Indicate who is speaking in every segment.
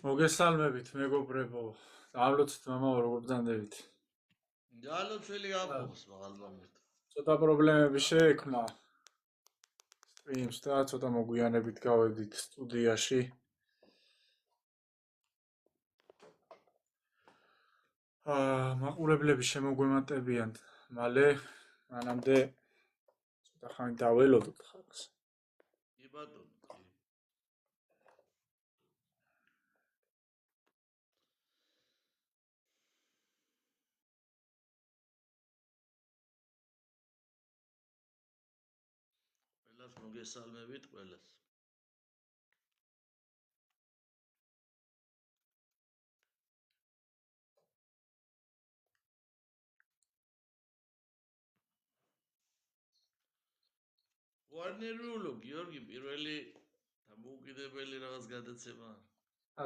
Speaker 1: მოგესალმებით, მეგობრებო. დავლოცეთ მამა როგორ ბრძანდებით.
Speaker 2: ძალოცველი ამბობს ალბათ.
Speaker 1: ცოტა პრობლემები შეექმნა. სტრიმს და ცოტა მოგვიანებით გავედით სტუდიაში. მაყურებლები შემოგვემატებიან მალე, მანამდე ცოტა ხანი დაველოდოთ ხალხს.
Speaker 2: კი ბატონო, კი. ყველას მოგესალმებით, ყველას. ვარნერულო, გიორგი, პირველი დამოუკიდებელი რაღაც გადაცემა.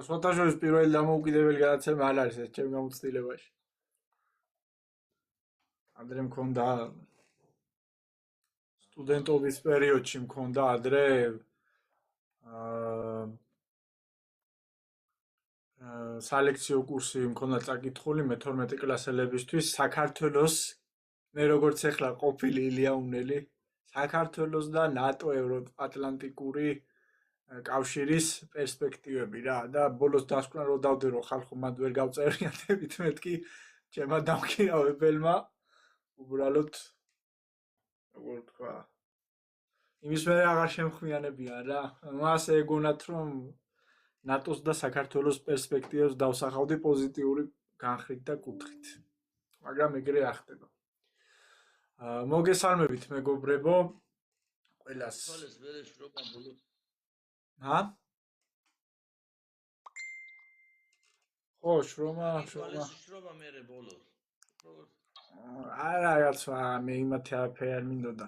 Speaker 1: სვათაშორის პირველი დამოუკიდებელი გადაცემა არ არის ეს ჩემ გამოცდილებაში. ადრე მქონდა სტუდენტობის პერიოდში მქონდა ადრე სალექციო კურსი მქონდა წაკითხული მე-12 კლასელებისთვის საქართველოს მე როგორც ახლა ყოფილი ილიაუნელი საქართველოს და ნატო ევროატლანტიკური კავშირის პერსპექტივები რა და ბოლოს დასკვნა რომ დავდე რომ ხალხო მანდ ვერ გავწერიანდებით მეთქი ჩემმა დამქირავებელმა უბრალოდ როგორ თქვა იმის მე აღარ შემხმიანებიან რა მას ეგონათ რომ ნატოს და საქართველოს პერსპექტივებს დავსახავდი პოზიტიური განხრით და კუთხით. მაგრამ ეგრე ახდება. მოგესალმებით მეგობრებო. ყველას.
Speaker 2: ხოლეს ვერე შრომა ბოლოს.
Speaker 1: ჰა? ხო, შრომა.
Speaker 2: შრომა მერე ბოლოს.
Speaker 1: არა, რაღაცა მე იმათი არაფერი არ მინდოდა.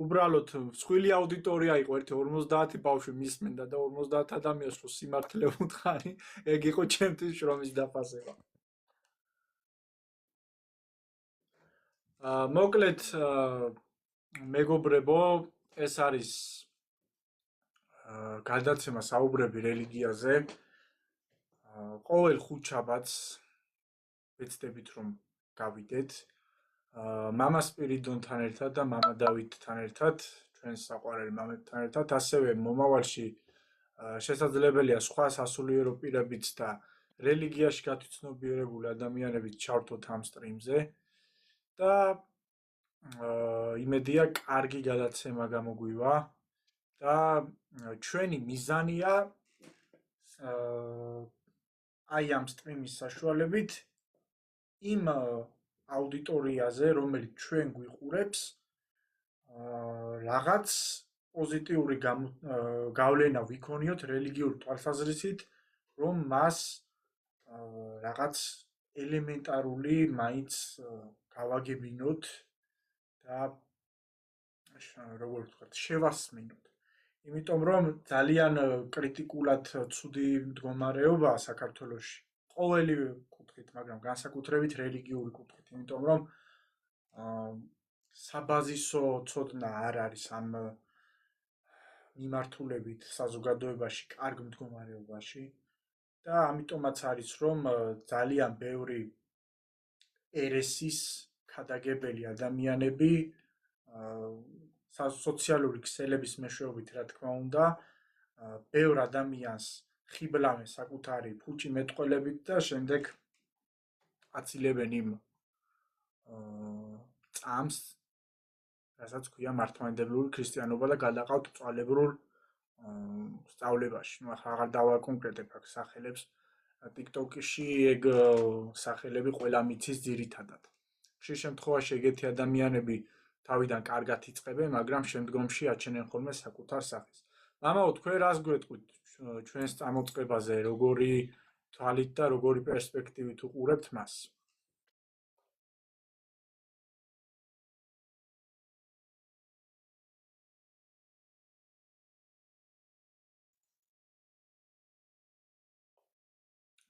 Speaker 1: უბრალოდ მსხვილი აუდიტორია იყო 50 ბავშვი მისმენდა და 50 ადამიანს რო სიმართლე უთხრი, ეგ იყო ჩემთვის შრომის დაფასება. მოკლედ მეგობრებო, ეს არის გადაცემა საუბრები რელიგიაზე. ყოველ ხუთშაბათს ვეცდებით რომ გავიდეთ. მამა სპირიდონთან ერთად და მამა დავითთან ერთად, ჩვენს საყვარელ მამებთან ერთად, ასევე მომავალში შესაძლებელია სხვა სასულიერო პირებიც და რელიგიაში გათვითცნობიერებული ადამიანებიც ჩავთოთ ამ სტრიმზე და იმედია კარგი გადაცემა გამოგვივა და ჩვენი მიზანია აი ამ სტრიმის საშუალებით იმ აუდიტორიაზე, რომელიც ჩვენ გვიყურებს, რაღაც პოზიტიური გავლენა ვიქონიოთ რელიგიური თვალსაზრისით, რომ მას რაღაც ელემენტარული მაინც გავაგებინოთ და როგორ ვთქვათ, შევასმინოთ. იმიტომ რომ ძალიან კრიტიკულად ცუდი მდგომარეობაა საქართველოში. ყოველივე კუთხით, მაგრამ განსაკუთრებით რელიგიური კუთხით, იმიტომ რომ საბაზისო ცოდნა არ არის ამ მიმართულებით საზოგადოებაში კარგ მდგომარეობაში და ამიტომაც არის რომ ძალიან ბევრი ერესის ქადაგებელი ადამიანები სოციალური ქსელების მეშვეობით, რა თქმა უნდა, ბევრ ადამიანს ხიბლავენ საკუთარი ფუჭი მეტყველებით და შემდეგ აცილებენ იმ წამს, რასაც ქვია მართლმადიდებლური ქრისტიანობა და გადაყავთ წვალებრულ სწავლებაში. ნუ ახლა აღარ დავაკონკრეტებ აქ სახელებს. TikTok-ში ეგ სახელები ყველა მიცის ძირითადად. ხშირ შემთხვევაში ეგეთი ადამიანები თავიდან კარგად იწყებენ, მაგრამ შემდგომში აჩენენ ხოლმე საკუთარ სახეს. მამაო, თქვენ რას გვეტყვით ჩვენს წამოწყებაზე, როგორი თვალით და როგორი პერსპექტივით უყურებთ მას?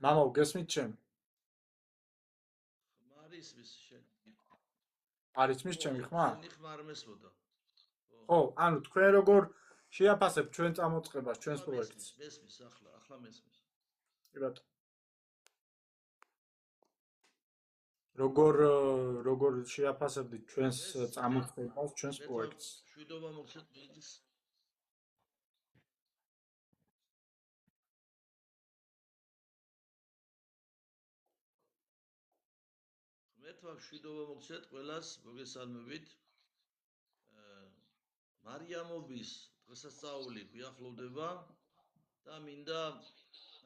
Speaker 1: მამაო, გესმით ჩემი?
Speaker 2: არის მის შენ.
Speaker 1: არის მის ჩემი ხმა?
Speaker 2: შენი ხმა არ მესმოდა.
Speaker 1: ხო, ანუ თქვენ როგორ შეაფასებთ ჩვენ წამოწყებას, ჩვენს პროექტს?
Speaker 2: მესმის, ახლა მესმის.
Speaker 1: კი ბატონო. როგორ შეაფასებდით ჩვენს წამოწყებას, ჩვენს პროექტს?
Speaker 2: შვიდობა მოგცეთ მის ღმერთმა შვიდობა მოგცეთ ყველას, მოგესალმებით. მარიამობის დღესასწაული გვიახლოვდება და მინდა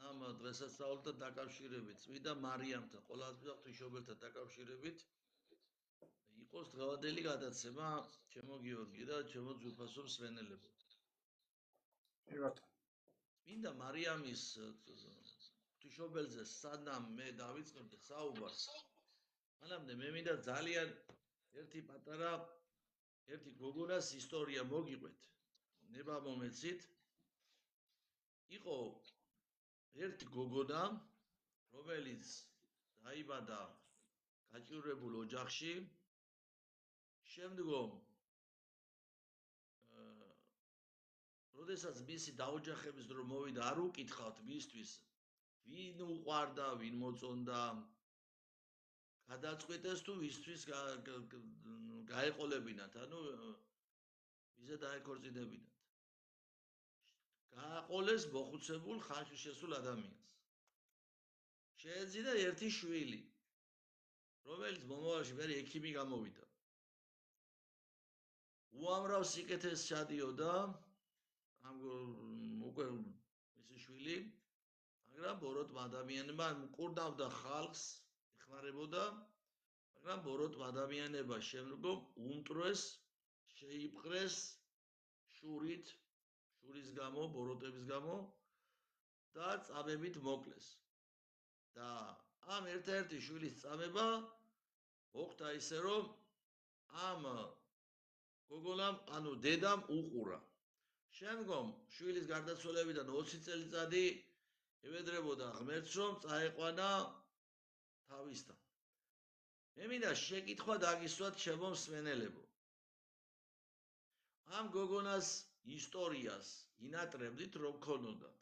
Speaker 2: ამ დღესასწაულთან დაკავშირებით, წმინდა მარიამთან, ყოველადღე ღვთისმშობელთან დაკავშირებით იყოს დღევანდელი გადაცემა, ჩემო გიორგი და ჩემო ძვირფასო მსმენელებო.
Speaker 1: კი ბატონო.
Speaker 2: წმინდა მარიამის ღვთისმშობელზე სანამ მე დავიწყებდი საუბარს, მანამდე მე მინდა ძალიან ერთი გოგონას ისტორია მოგიყვეთ. ნება მომეცით. იყო ერთი გოგონა, რომელიც დაიბადა გაჭირვებულ ოჯახში. შემდგომ როდესაც მისი დაოჯახების დრო მოვიდა, არ უკითხავთ მისთვის ვინ უყვარდა, ვინ მოწონდა, გადაწყვეტეს თუ ვისთვის გაეყოლებინათ, ანუ ვიზე დაეკორწინებინათ. გააყოლეს მოხუცებულ ხანში შესულ ადამიანს. შეეძინა ერთი შვილი, რომელიც მომავალში მე ექიმი გამოვიდა. უამრავ სიკეთეს ჩადიოდა ამ უკვე მისი შვილი, მაგრამ ბოროტმა ადამიანებმა მკურნავდა ხალხს, ეხმარებოდა, მაგრამ ბოროტმა ადამიანებმა შემდგომ უმტრეს, შეიპყრეს შურის გამო, ბოროტების გამო და წამებით მოკლეს. და ამ ერთ-ერთი შვილის წამება მოხდა ისე, რომ ამ გოგონამ, ანუ დედამ უყურა. შემდგომ შვილის გარდაცვალებიდან 20 წელიწადი ევედრებოდა ღმერთს, რომ წაეყვანა თავისთან. მე მინდა შეკითხვა დაგისვათ ჩემო მსმენელებო. ამ გოგონას ისტორიას ინატრებდით, რომ გქონოდათ.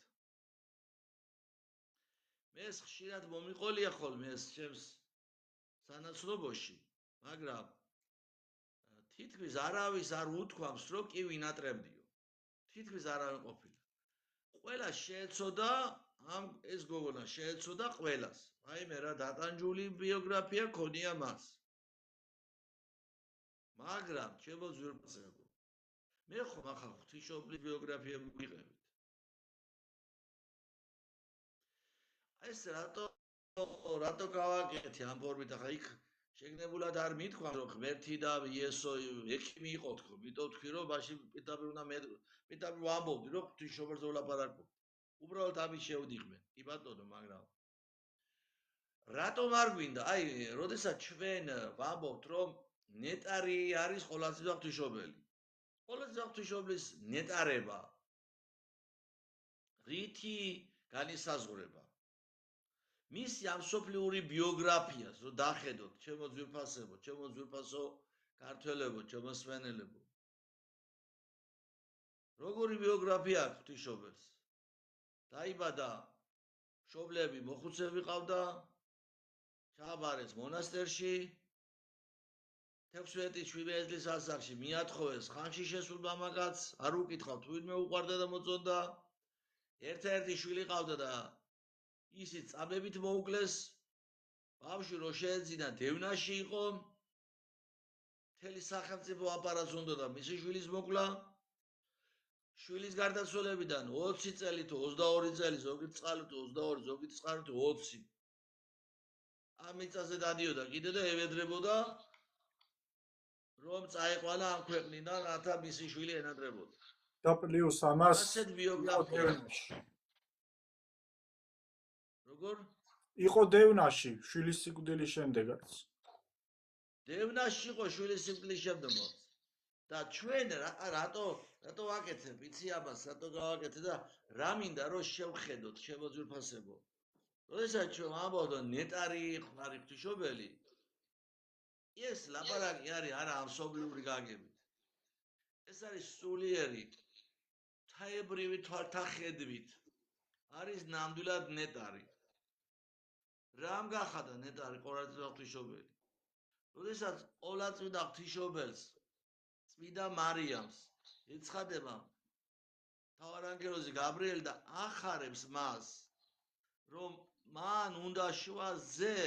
Speaker 2: მე ხშირად მომიყოლია ხოლმე ეს ჩემს სანაცნობოში, მაგრამ თითქმის არავის არ უთქვამს, რომ კი ვინატრებდიო. თითქმის არავინ ყოფილა. ყველა შეეცოდა ეს გოგონა შეეცოდა ყველას. რაიმე რა დატანჯული ბიოგრაფია ქონია მას. მაგრამ ჩემო ძვირფასებო, მე ხომ ახლა ღვთისმშობლის ბიოგრაფია მივიღებით. ეს რატო გავაკეთე ამ ფორმით, ახლა იქ შეგნებულად არ მithქვა, რომ ღმერთი და იესო ექიმი იყო თქო, იმიტომ თქვი, რომ მაშინ პირდაპირ ვამბობდი, რომ ღვთისმშობელზე ვლაპარაკობ. უბრალოდ ამით შევდიხმენ. კი ბატონო, მაგრამ რატომ არ გვინდა? აი, როდესაც ჩვენ ვამბობთ, რომ ნეტარი არის ყოვლადწმიდა ღვთისმშობელი. ყოვლადწმიდა ღვთისმშობლის ნეტარება რითი განისაზღვრება? მისი ამ სოფლიური ბიოგრაფიას რო დახედოთ, ჩემო ძვირფასებო, ჩემო ძვირფასო ქართველებო, ჩემო მსმენელებო. როგორი ბიოგრაფია აქვს ღვთისმშობელს? დაიბადა მშობლები მოხუცები ყავდა, ჩააბარეს მონასტერში, 16-17 წლის ასაკში მიათხოვეს ხანში შესულ მამაკაცს, არ უკითხავთ ვინმე უყვარდა და მოწონდა, ერთ-ერთი შვილი ყავდა და ისიც წამებით მოუკლეს, ბავშვი რო შეეძინა დევნაში იყო, მთელი სახელმწიფო აპარატს უნდა და მისი შვილის მოკლა, შვილის გარდაცვალებიდან 20 წელი თუ 22 წელი, ზოგი წყალი თუ 22, ზოგი წყალი თუ 20. ამ მიწაზე დადიოდა კიდე და ევედრებოდა, რომ წაეყვანა ამ ქვეყნიდან, რათა მისი შვილი ენატრებოდა.
Speaker 1: და პლუს ამას
Speaker 2: ასეთ ბიოგრაფიაში. როგორ?
Speaker 1: იყო დევნაში შვილის სიკვდილის შემდეგაც.
Speaker 2: დევნაში იყო შვილის სიკვდილის შემდეგაც. და ჩვენ რატო ვაკეთებ, იცი ამას, რატო გავაკეთე და რა მინდა რომ შევხედოთ, ჩემო ძვირფასებო. როდესაც ჩვენ ვამბობთ, რომ ნეტარი ხარ ღვთისმშობელი, ეს ლაპარაკი არის არა ამსობლიური გაგებით. ეს არის სულიერი, თაებრივი თვალთახედვით არის ნამდვილად ნეტარი. რამ გახადა ნეტარი ყოლაწვიდა ღვთისმშობელი? როდესაც ყოლაწვიდა ღვთისმშობელს წმინდა მარიამს ეცხადება მთავარანგელოზი გაბრიელი და ახარებს მას, რომ მან უნდა შვა ზე,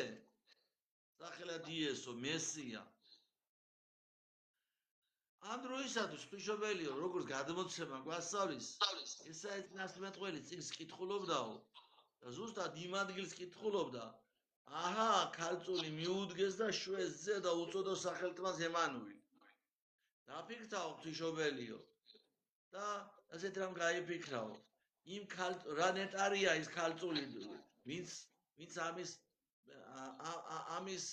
Speaker 2: სახელად იესო, მესია. ამ დროისათვის ღვთისმშობელიო, როგორც გადმოცემა გვასწავლის, ესაა წინასწარმეტყველი წიგნს კითხულობდაო და ზუსტად იმ ადგილს კითხულობდა, აჰა, ქალწული მიუდგეს და შვეს ზე და უწოდო სახელთმას ემანუილი. დაფიქრთაო ღვთისმშობელიო და ასეთ რამ გაიფიქრაო. იმ რა ნეტარია ის ქალწული, ვინც ამის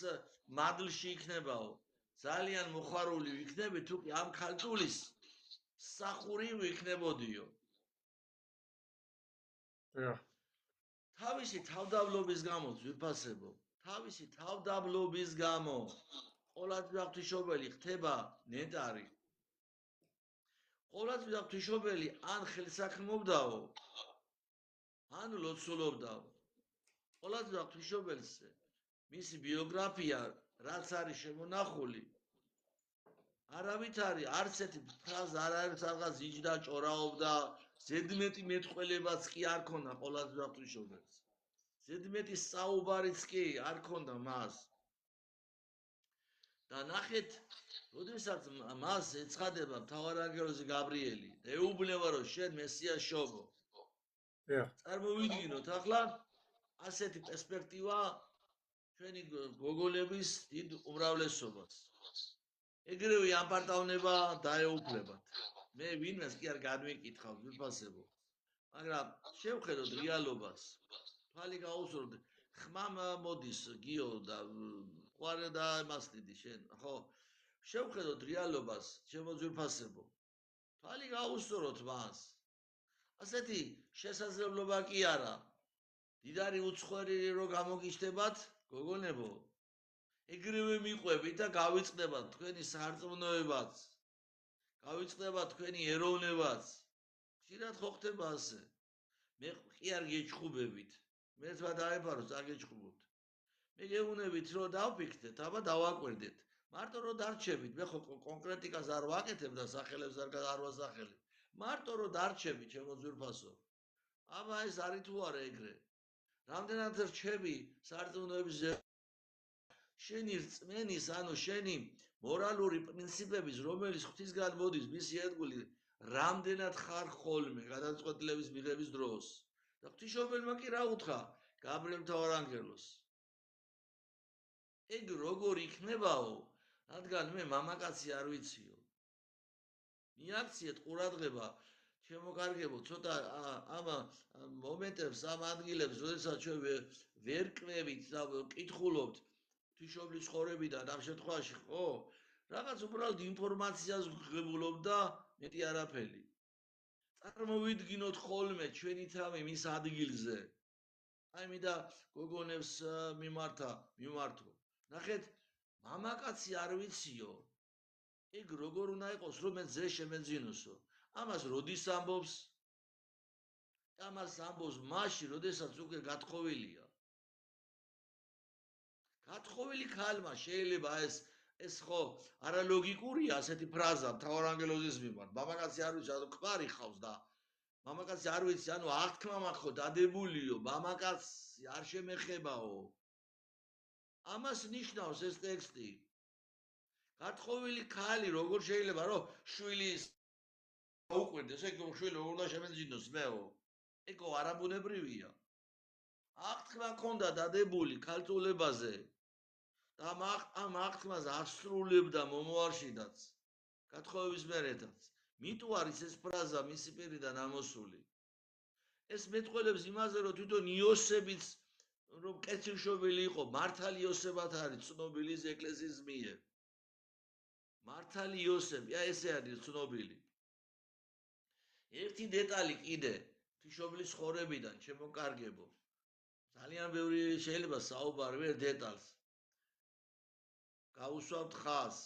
Speaker 2: მადლში იქნებაო. ძალიან მოხარული ვიქნები თუ კი ამ ქალწულის სახური ვიქნებოდიო. თავისი თავდაბლობის გამო ძვირფასებო, თავისი თავდაბლობის გამო ყოლაწვიდა ღვთისმშობელი ხდება ნეტარი. ყოლაწვიდა ღვთისმშობელი ან ხელსაქმობდაო, ან ლოცულობდაო. ყოლაწვიდა ღვთისმშობელს მისი ბიოგრაფია რაც არის შემონახული, არავით არის, არც ერთი ფრაზა არ არის რაღაც იჯდა, ჭორაობდა, ზედმეტი მეტყველებაც კი არ ქონდა ყოლაწვიდა ღვთისმშობელს. ზედმეტი საუბარიც კი არ ქონდა მას. და ნახეთ, როდესაც მას ეცხადება მთავარანგელოზი გაბრიელი, ეუბნება რომ შენ მესიას შობო. წარმოვიდგინოთ ახლა ასეთი პერსპექტივა ჩვენი გოგონების დიდ უმრავლესობას. ეგრევე ამპარტავნება დაეუფლებათ. მე ვინმეს კი არ გადმიკითხავ ძვირფასებო, მაგრამ შევხედოთ რეალობას. თვალი გაუსურვოთ, ხმამ მოდის გიო და ყواره და მასტიდი შენ, ხო? შევხედოთ რეალობას, ჩემო ძვირფასებო. თვალი გაუსურვოთ მას. ასეთი შესაძლებლობა კი არა. დიდარი უცხოელი რო გამოგიჩნდებათ, გოგონებო, ეგრევე მიყვებით და გავიწყდებათ თქვენი სარწმუნოებაც. გავიწყდებათ თქვენი ეროვნებაც. ხშირად ხო ხდება ასე. მე კი არ გეჩხუბებით. მე თქვა დაეფარო, წაგეჩხუბოთ. მე გეუბნებით რომ დავფიქრდეთ, აბა დავაკვირდეთ. მარტო რომ დარჩებით, მე ხო კონკრეტიკას არ ვაკეთებ და სახელებს არ ვასახელებ. მარტო რომ დარჩებით, ჩემო ძვირფასო. აბა ეს არის თუ არა ეგრე. რამდენად რჩები სარწმუნოების შენი რწმენის, ანუ შენი მორალური პრინციპების, რომელიც ღვთისგან მოდის, მისი ერთგული, რამდენად ხარ ხოლმე გადაწყვეტილების მიღების დროს. და ღვთისმშობელმა კი რა უთხრა გაბრიელ მთავარანგელოს? ეგ როგორ იქნებაო, რადგან მე მამაკაცი არ ვიციო. მიაქციეთ ყურადღება, ჩემო კარგებო, ცოტა ამ მომენტებს, ამ ადგილებს, როდესაც ჩვენ ვერ კვევით და კითხულობთ ღვთისმშობლის ცხოვრებიდან ამ შემთხვევაში, ხო? რაღაც უბრალოდ ინფორმაციას ვღებულობ და მეტი არაფერი. წარმოვიდგინოთ ხოლმე ჩვენი თავი მის ადგილზე. აი მინდა გოგონებს მიმართო. ნახეთ, მამაკაცი არ ვიციო. ეგ როგორ უნდა იყოს, რომ მე ზე შემეძინოსო? ამას როდის ამბობს? ამას ამბობს მაშინ, როდესაც უკვე გათხოვილია. გათხოვილი ქალმა შეიძლება ეს ხო არალოგიკურია ასეთი ფრაზა მთავარანგელოზის მიმართ. მამაკაცი არ ვიცი, ანუ კვარი ხავს და მამაკაცი არ ვიცი, ანუ აღთქმა მაქვს ხო დადებულიო, მამაკაცი არ შემეხებაო. ამას ნიშნავს ეს ტექსტი. გათხოვილი ქალი როგორ შეიძლება რომ შვილის აუკვირდეს, ეგ შვილი როგორ უნდა შემეძინოს მეო? ეგო არაბუნებრივია. აღთქმა ქონდა დადებული ქალწულებაზე. და ამ აღთქმას ასრულებდა მომავალშიდაც. გათხოვების მერეთაც. მიტო არის ეს ფრაზა მისი პირიდან ამოსული. ეს მეტყველებს იმაზე, რომ თვითონ იოსებიც რომ კეთილშობილი იყო, მართალი იოსებად არის ცნობილი ეკლესიის მიერ. მართალი იოსები, ესე არის ცნობილი. ერთი დეტალი კიდე ღვთისმშობლის ცხოვრებიდან, ჩემო კარგებო. ძალიან ბევრი შეიძლება საუბარი ვერ დეტალს. გაუსვამთ ხაზს.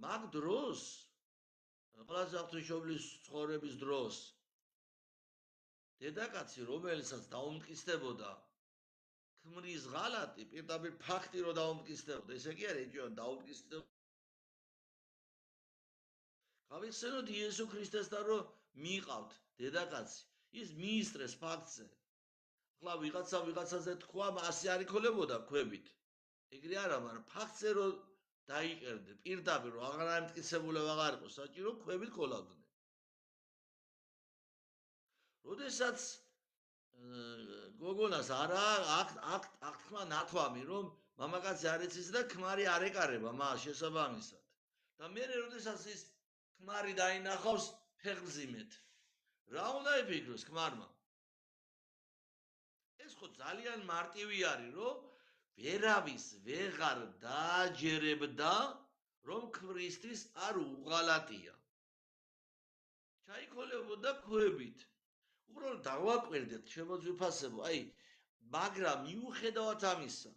Speaker 2: მაგ დროს, ყველაზე ღვთისმშობლის ცხოვრების დროს, დედაკაცი, რომელსაც დაუმტკიცდებოდა ქმრის ღალატი, პირდაპირ ფაქტი რომ დაუმტკიცდებოდა, ესე კი არა, იჯონ დაუმტკიცდებოდა. გავიხსენოთ იესო ქრისტესთან რომ მიყავთ დედაკაცი, ის მიისწრეს ფაქტზე. ახლა ვიღაცაზე თქვა, ასე არ იქოლებოდა ქვებით. ეგრე არა, მაგრამ ფაქტზე რომ დაიყერდე, პირდაპირ რომ აღარ ამტკიცებულება აღარ იყო საჭირო, ქვებით ქოლავდნენ. როდესაც გოგონას არა აქ თქვა ნათვამი, რომ მამაკაცი არ იცის და ქმარი არ ეკარება მას შესაბამისად. და მე როდესაც ის ქმარი დაინახავს ფეხმძიმედ, რა უნდა იფიქროს ქმარმა? ეს ხო ძალიან მარტივი არის, რომ ვერავის ვეღარ დააჯერებდა, რომ ქმრისთვის არ უღალატია. ჩაიქოლებოდა ქვებით. უბრალოდ დავაკვირდეთ, შემოძვიფასებო, მაგრამ მიუხედავად ამისა,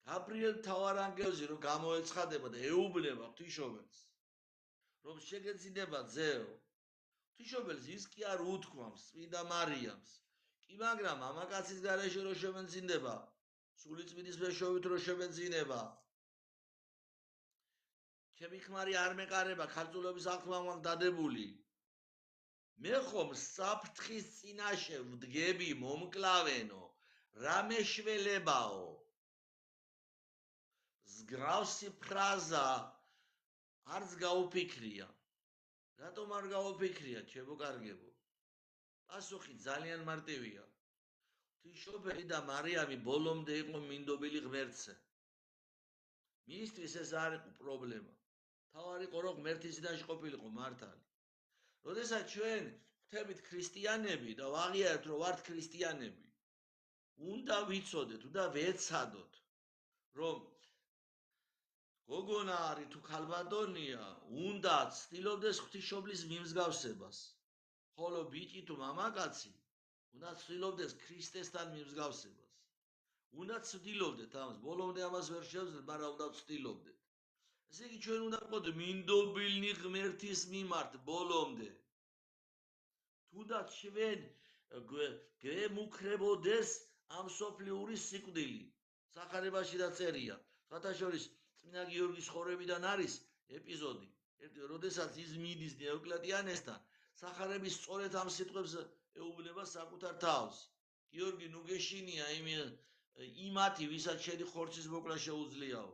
Speaker 2: გაბრიელ მთავარანგელოზი რომ გამოეცხადება და ეუბნება ღვთისმშობელს, რომ შეგეძინება ძეო, ღვთისმშობელს ის კი არ უთქვამს წმინდა მარიამს, კი მაგრამ მამაკაცის გარეშე რომ შემეძინება, სულიწმინდის მეშვეობით რომ შემეძინება, ჩემი ქმარი არ მეკარება, ქალწულების აღთქმა მაქვს დადებული. მე ხომ საფრთხის წინაშე ვდგები მომკლავენო, რა მეშველებაო. ზგრავსი ფრაზა არც გაუფიქრია. რატომ არ გაუფიქრია, ჩემო კარგებო? პასუხი ძალიან მარტივია. ღვთისმშობელი და მარიამი ბოლომდე იყო მინდობილი ღმერთზე. მისთვის ეს არ იყო პრობლემა. თავარი იყო რომ ღმერთის წინაშე ყოფილიყო მართალი. როდესაც ჩვენ ვხვდებით ქრისტიანები და ვაღიარებთ რომ ვართ ქრისტიანები, უნდა ვიცოდეთ, უნდა ვეცადოთ, რომ გოგონა არის თუ ქალბატონია, უნდა ცდილობდეს ღვთისმშობლის მიმსგავსებას. ხოლო ბიჭი თუ მამაკაცი, უნდა ცდილობდეს ქრისტესთან მიმსგავსებას. უნდა ცდილობდეთ ამას, ბოლომდე ამას ვერ შევძლებ, მაგრამ უნდა ვცდილობდეთ. ესე იგი ჩვენ უნდა ვიყოთ მინდობილნი ღმერთის მიმართ ბოლომდე. თუნდაც ჩვენ გემუქრებოდეს ამ სოფლიური სიკვდილი. სახარებაში დაწერია. სხვათაშორის წმინდა გიორგის ხორებიდან არის ეპიზოდი, როდესაც ის მიდის დიოკლეტიანესთან, სახარების სწორედ ამ სიტყვებს ეუბნება საკუთარ თავს. გიორგი, ნუ გეშინია იმათი, ვისაც შენი ხორცის მოკლა შეუძლიაო.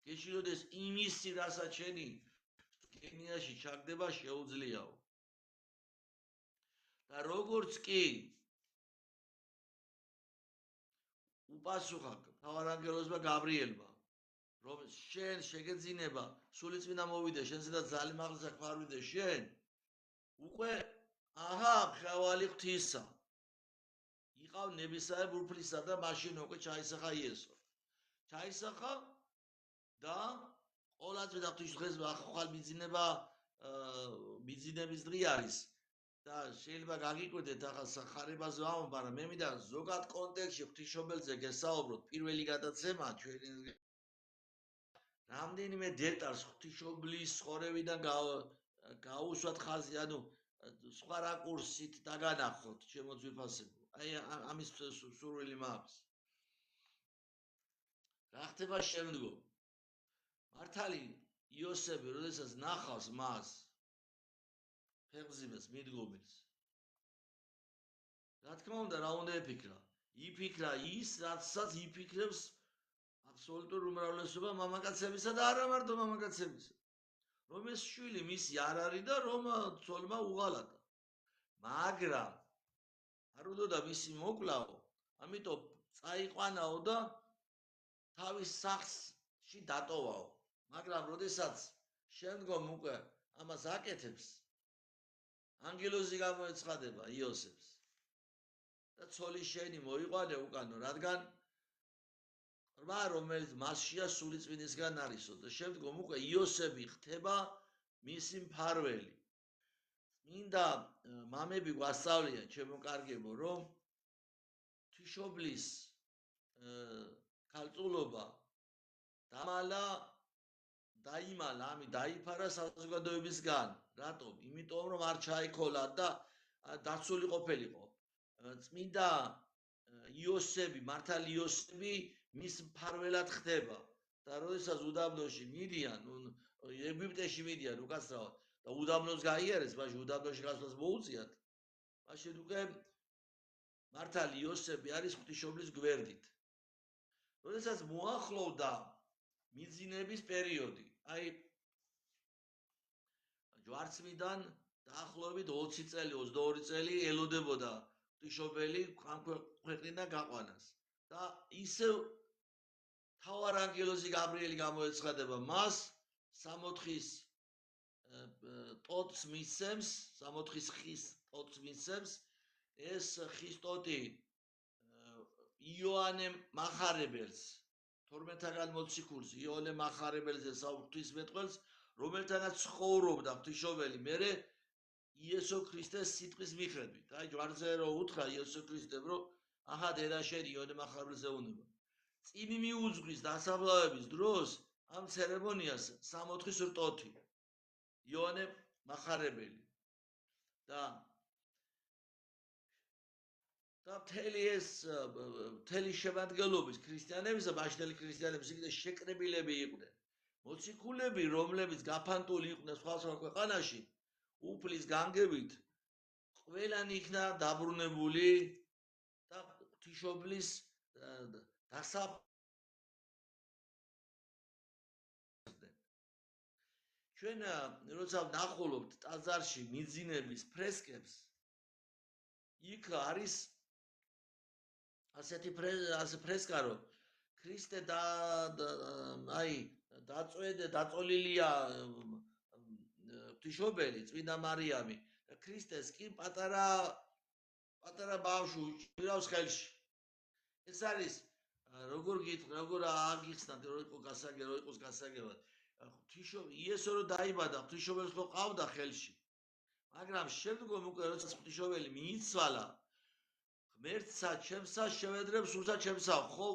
Speaker 2: გეშინოდეს იმისი, რასაც შენი გენიაში ჩაგდება შეუძლიაო. და როგორც კი უპასუხა მთავარანგელოზმა გაბრიელმა, რომ შენ შეგეძინება, სულიწმინდა მოვიდე, შენზე და ძალიან მაღლა ხარვიდე შენ, უკვე ხევალი ღვთისა. იყავ ნებისმიერ უფლისა და მაშინ უკვე ჩაისახა იესო. ჩაისახა და ყოველწლიურად ღვთისმშობლის ახალ მიძინების დღე არის. და შეიძლება გაგიკვირდეთ ახლა სახარებაზე ვამბობ, მაგრამ მე მინდა ზოგად კონტექსტში ღვთისმშობელზე გესაუბროთ. პირველი გადაცემა ჩვენი რამდენიმე დეტალს ღვთისმშობლის ცხოვრებიდან გაუსვათ ხაზი, ანუ სხვა რაკურსით დაგანახოთ, შემოძვიფასებო. ამის სურვილი მაქვს. რა ხდება შემდგომ? მართალი იოსები, როდესაც ნახავს მას ფეხმძიმეს მიდგომილს. რა თქმა უნდა, რა უნდა ეფიქრა? იფიქრა ის, რაცაც იფიქრებს აბსოლუტურ უმრავლესობა მამაკაცებისა და არა მარტო მამაკაცებისა. რომ ეს შვილი მისი არ არის და რომ ცოლმა უღალატა. მაგრამ არ უდოდა მისი მოკლაო, ამიტომ წაიყვანაო და თავის სახლში დატოვაო. მაგრამ როდესაც შემდგომ უკვე ამას აკეთებს, ანგელოზი გამოეცხადება იოსებს და ცოლი შენი მოიყვანე უკანო, რადგან ყრმა რომელიც მასშია სულიწმინდისგან არისო და შემდგომ უკვე იოსები ხდება მისი მფარველი. წმინდა მამები გვასწავლიან, ჩემო კარგებო, რომ ღვთისმშობლის ქალწულობა დაიმალა, დაიფარა საზოგადოებისგან. რატომ? იმიტომ რომ არ ჩაიქოლა და დაცული ყოფილიყო. წმინდა იოსები, მართალი იოსები მის მფარველად ხდება და როდესაც უდაბნოში მიდიან, ეგვიპტეში მიდიან უკაცრავად და უდაბნოს გაიარეს, მაშინ უდაბნოში გასვლას მოუწიათ. მაშინ უკვე მართალი იოსები არის ღვთისმშობლის გვერდით. როდესაც მოახლოვდა მიძინების პერიოდი, აი ჯვარცმიდან დაახლოებით 20 წელი, 22 წელი ელოდებოდა ღვთისმშობელი ქვეყნიდან გაყვანას. და ისევ თავარ ანგელოზი გაბრიელი გამოეცხადება მას 64-ის ტოტს მისცემს, 64-ის ხის ტოტს მისცემს, ეს ხის ტოტი იოანე მახარებელს 12-დან მოციქულს იოანე მახარებელზე ღვთისმეტყველს, რომელთანაც ცხოვრობდა ღვთისმშობელი მერე იესო ქრისტეს სიტყვის მიხედვით. აი ჯვარზე რო უთხრა იესო ქრისტემ, რომ ახლა დედა შენ იოანე მახარებელზე უნება. წინი მიუძღვის დასაფლავების დროს ამ ცერემონიას 64-ის რტოთი იოანე მახარებელი და მთელი შემადგენლობის ქრისტიანების და მაშინდელი ქრისტიანების იქნე შეკრებილები იყვნენ. მოციქულები, რომლებიც გაფანტული იყვნენ სხვადასხვა ქვეყანაში, უფლის განგებით ყველანი იქნა დაბრუნებული და ღვთისმშობლის ჩვენ როცა ვნახულობთ ტაძარში მიძინების ფრესკებს, იქ არის ასეთი ფრესკა, რომ ქრისტე დაწოლილია ღვთისმშობელი, წმინდა მარიამი და ქრისტეს კი პატარა ბავშვი უჭირავს ხელში. ეს არის როგორ აგიხსნათ, რო იყოს გასაგებად. იესო რო დაიბადა, ღვთისმშობელს რო ყავდა ხელში. მაგრამ შემდგომ უკვე როდესაც ღვთისმშობელი მიიცვალა, ღმერთსა ჩემსა შევედრებ სულსა ჩემსა, ხო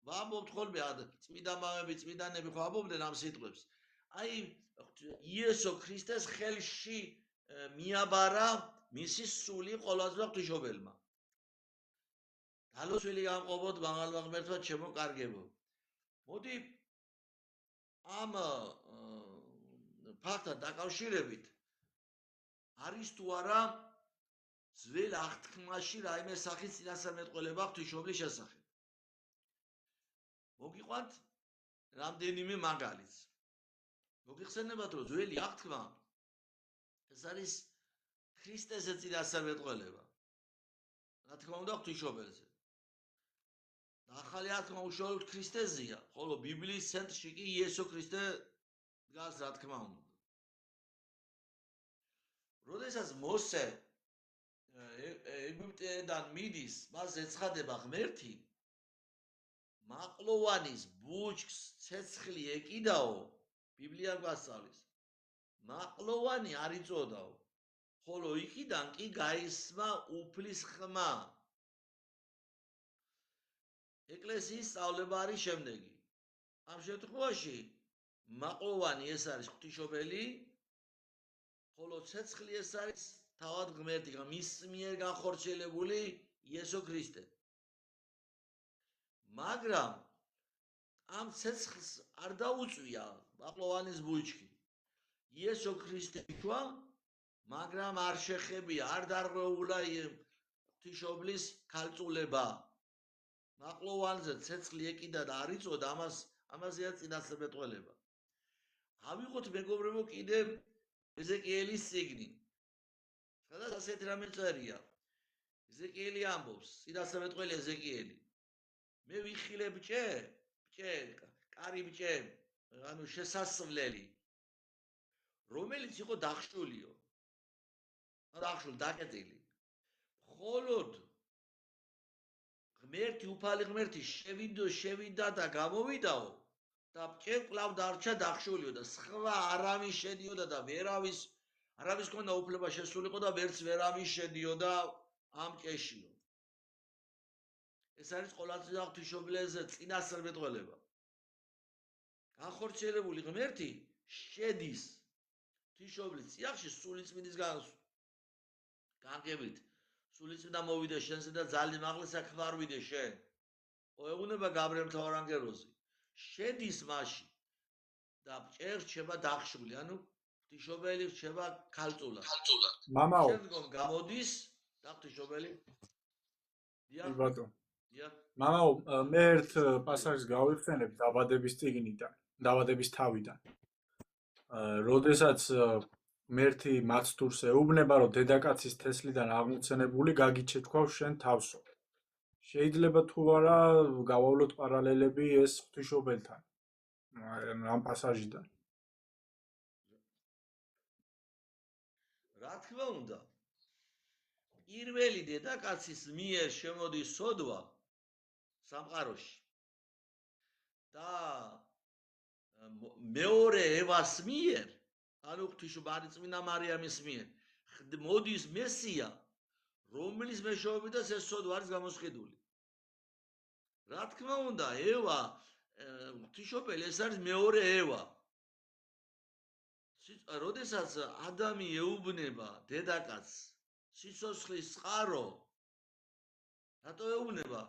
Speaker 2: ვამბობთ ხოლმე წმინდა მამები, წმინდანები ხო ამბობდნენ ამ სიტყვებს. აი იესო ქრისტეს ხელში მიაბარა მისი სული ყოლაზრდა ღვთისმშობელმა. დალოცვილი გამყოფოთ მაღალმა ღმერთმა ჩემო კარგებო. მოდი ამ ფაქტთან დაკავშირებით არის თუ არა ძველ აღთქმაში რაიმე სახის წინასწარმეტყველება ღვთისმშობლის შესახებ. მოგიყვანთ რამდენიმე მაგალითს. მოგიხსენებათ, რომ ძველი აღთქმა ეს არის ქრისტეზე წინასწარმეტყველება. რა თქმა უნდა ღვთისმშობელზე. ახალი აღთქმა უშუალოდ ქრისტეზეა, ხოლო ბიბლიის ცენტრში კი იესო ქრისტე დგას, რა თქმა უნდა. როდესაც მოსე ეგვიპტედან მიდის, მას ეცხადება ღმერთი, მაყლოვანის ბუჩქს ცეცხლი ეკიდაო, ბიბლია გვასწავლის. მაყლოვანი არ იწოდაო, ხოლო იქიდან კი გაისმა უფლის ხმა. ეკლესიის სწავლება არის შემდეგი. ამ შემთხვევაში მაყლოვანი ეს არის ღვთისმშობელი, ხოლო ცეცხლი ეს არის თავად ღმერთი, მის მიერ განხორციელებული იესო ქრისტე. მაგრამ ამ ცეცხლს არ დაუწვია მაყლოვანის ბუჩქი. იესო ქრისტე თქვა, მაგრამ არ შეხებია, არ დარღვეულა ღვთისმშობლის ქალწულება. მაყლოვანზე ცეცხლი ეკიდა და არ იწოდა, ამაზეა წინასწარმეტყველება. ავიღოთ მეგობრებო კიდევ ეზეკიელის წიგნი. სადაც ასეთი რამე წერია. ეზეკიელი ამბობს, წინასწარმეტყველი ეზეკიელი. მე ვიხილე ბჭე, კარი ბჭე, ანუ შესასვლელი, რომელიც იყო დახშულიო. დაკეტილი. მხოლოდ ღმერთი, უფალი ღმერთი შევიდა და გამოვიდაო და ბჭე კვლავ დარჩა დახშულიო და სხვა არავის შედიოდა და არავის ქონდა უფლება შესულიყო და ვერც ვერავის შედიოდა ამ ბჭეშიო. ეს არის ყოვლადწმინდა ღვთისმშობლზე წინასწარმეტყველება. განხორციელებული ღმერთი შედის ღვთისმშობლის წიაღში სულიწმინდის განგებით სულიწმინდა მოვიდე შენზე და ძალიან მაღლა საქმე არ ვიდე შენ. ოეუნება გაბრიელ მთავარანგელოზი. შედის მასში და ჭერ რჩება დახშული, ანუ ღვთისმშობელი რჩება ქალწულად.
Speaker 1: მამაო,
Speaker 2: შემდგომ გამოდის და ღვთისმშობელი
Speaker 1: კი ბატონო.
Speaker 2: დიახ.
Speaker 1: მამაო, მე ერთ პასაჟს გავიხსენებ დაბადების წიგნიდან, დაბადების თავიდან. როდესაც მერთი მაცდურს ეუბნება, რომ დედაკაცის თესლიდან აღმოცენებული გაგიჩეჩქვავ შენ თავსო. შეიძლება თუ არა გავავლოთ პარალელები ეს ღვთისმშობელთან. ამ პასაჟიდან.
Speaker 2: რა თქმა უნდა, პირველი დედაკაცის მიერ შემოდის სოდვა სამყაროში და მეორე ევას მიერ, ანუ ღვთისმშობელი წმინდა მარიამის მიერ მოდის მესია, რომლის მეშვეობითაც ეს სოდვა არის გამოსყიდული. რა თქმა უნდა, ევა ღვთისმშობელი ეს არის მეორე ევა. როდესაც ადამი ეუბნება დედაკაცს სიცოცხლის წყარო, რატო ეუბნება?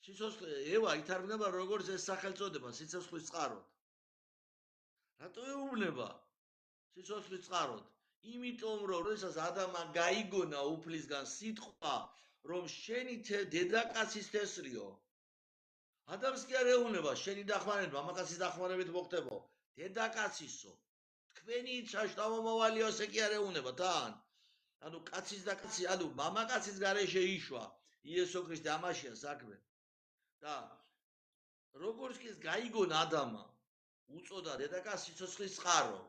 Speaker 2: ევა ითარგმნება როგორც ეს სახელწოდება სიცოცხლის წყაროდ. რატო ეუბნება სიცოცხლის წყაროდ? იმიტომ რომ როდესაც ადამა გაიგონა უფლისგან სიტყვა, რომ შენი დედაკაცის თესლიო. ადამიანს კი არ ეუბნება შენი დახმარებით, მამაკაცის დახმარებით მოხდებო. დედაკაცისო. თქვენი შაშტამომავალი ასე კი არ ეუბნება თან. ანუ კაცის და კაცი, ანუ მამაკაცის გარეშე იშვა იესო ქრისტე ამაშია საქმე. და როგორც კი გაიგონა ადამა უწოდა დედაკაცს სიცოცხლის წყარო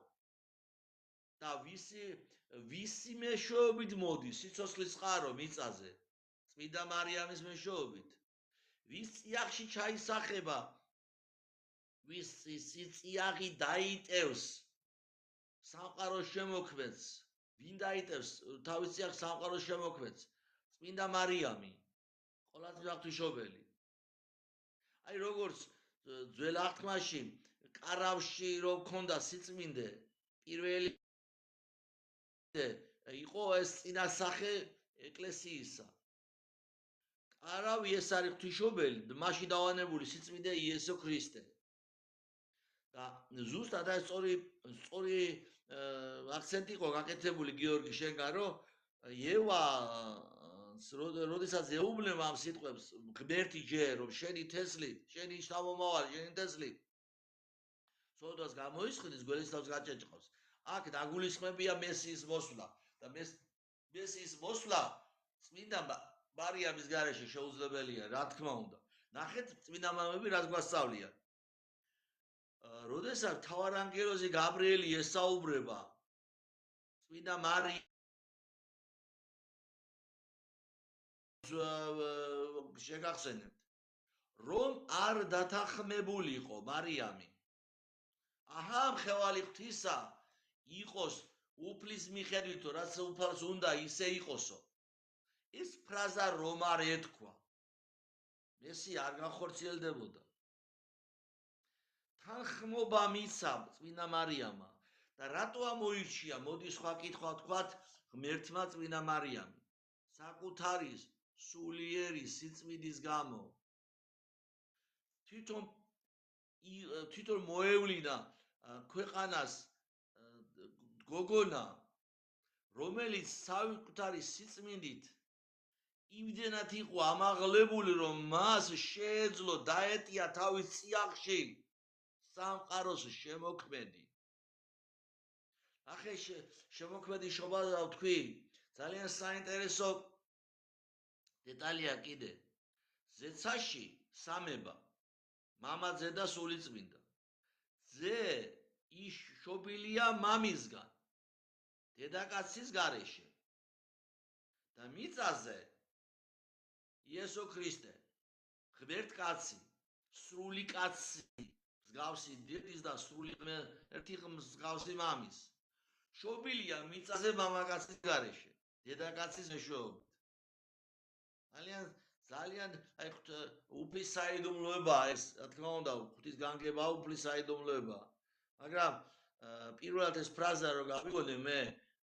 Speaker 2: და ვისი მეშვეობით მოდის სიცოცხლის წყარო მიწაზე წმინდა მარიამის მეშვეობით ვის წიაღში ჩაისახება ვის წიაღი დაიტევს სამყაროს შემოქმედს ვინ დაიტევს თავის წიაღს სამყაროს შემოქმედს წმინდა მარიამი ყოვლადწმინდა ღვთისმშობელი აი როგორც ძველ აღთქმაში კარავში რომ ქონდა სიწმინდე პირველი იყო ეს წინასახე ეკლესიისა კარავი ეს არის ღვთისმშობელი მასში დავანებული სიწმინდე იესო ქრისტე და ზუსტად ეს სწორი აქცენტი იყო გაკეთებული გიორგი შენგან რომ ევა როდესაც ეუბნება ამ სიტყვებს ღმერთი ჯერ რომ შენი თესლი შენი შთამომავალი შენი თესლი სოდვას გამოისყიდის გველის თავს გაჭეჭყავს აქ დაგულისხმებია მესიის მოსვლა და მესიის მოსვლა წმინდა მარიამის გარეშე შეუძლებელია რა თქმა უნდა ნახეთ წმინდა მამები რას გვასწავლიან როდესაც მთავარანგელოზი გაბრიელი ესაუბრება წმინდა მარიამს შეგახსენებთ რომ არ დათანხმებულიყო მარიამი აჰა მხევალი ღვთისა იყოს უფლის მიხედვით რაც უფალს უნდა ისე იყოსო ეს ფრაზა რომ არ ეთქვა მესია არ განხორციელდებოდა თანხმობა მიცა წმინდა მარიამა და რატო ამოირჩია მოდი სხვა კითხვა თქვათ ღმერთმა წმინდა მარიამი საკუთარი სულიერი სიწმინდის გამო თვითონ მოევლინა ქვეყანას გოგონა რომელიც საკუთარი სიწმინდით იმდენად იყო ამაღლებული რომ მას შეეძლო დაეტია თავის წიაღში სამყაროს შემოქმედი ახე შემოქმედი შობა თქვი ძალიან საინტერესო დეტალია კიდე ზეცაში სამება მამაძე და სულიწმინდა ძე ის შობილია მამისგან დედაკაცის გარეშე და მიწაზე იესო ქრისტე ღმერთკაცი სრული კაცი მსგავსი დედის და სრული ერთი მსგავსი მამის შობილია მიწაზე მამაკაცის გარეშე დედაკაცის მეშვეობით ძალიან აი უფლის საიდუმლოებაა ეს რა თქმა უნდა ღვთის განგებაა უფლის საიდუმლოება მაგრამ პირველად ეს ფრაზა რომ გავიგონე მე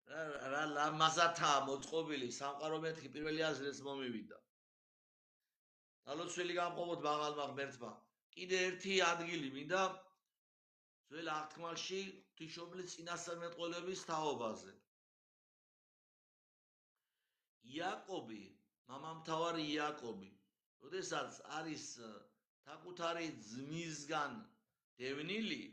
Speaker 2: რა მაზათაა მოწყობილი სამყარო მეთქი პირველი აზრს მომივიდა. დალოცველი გამყობოთ მაღალმა ღმერთმა. კიდე ერთი ადგილი მინდა ძველ აღთქმაში ღვთისმშობლის წინასწარმეტყველების თაობაზე. იაკობი, მამამთავარი იაკობი, როდესაც არის საკუთარი ძმისგან დევნილი,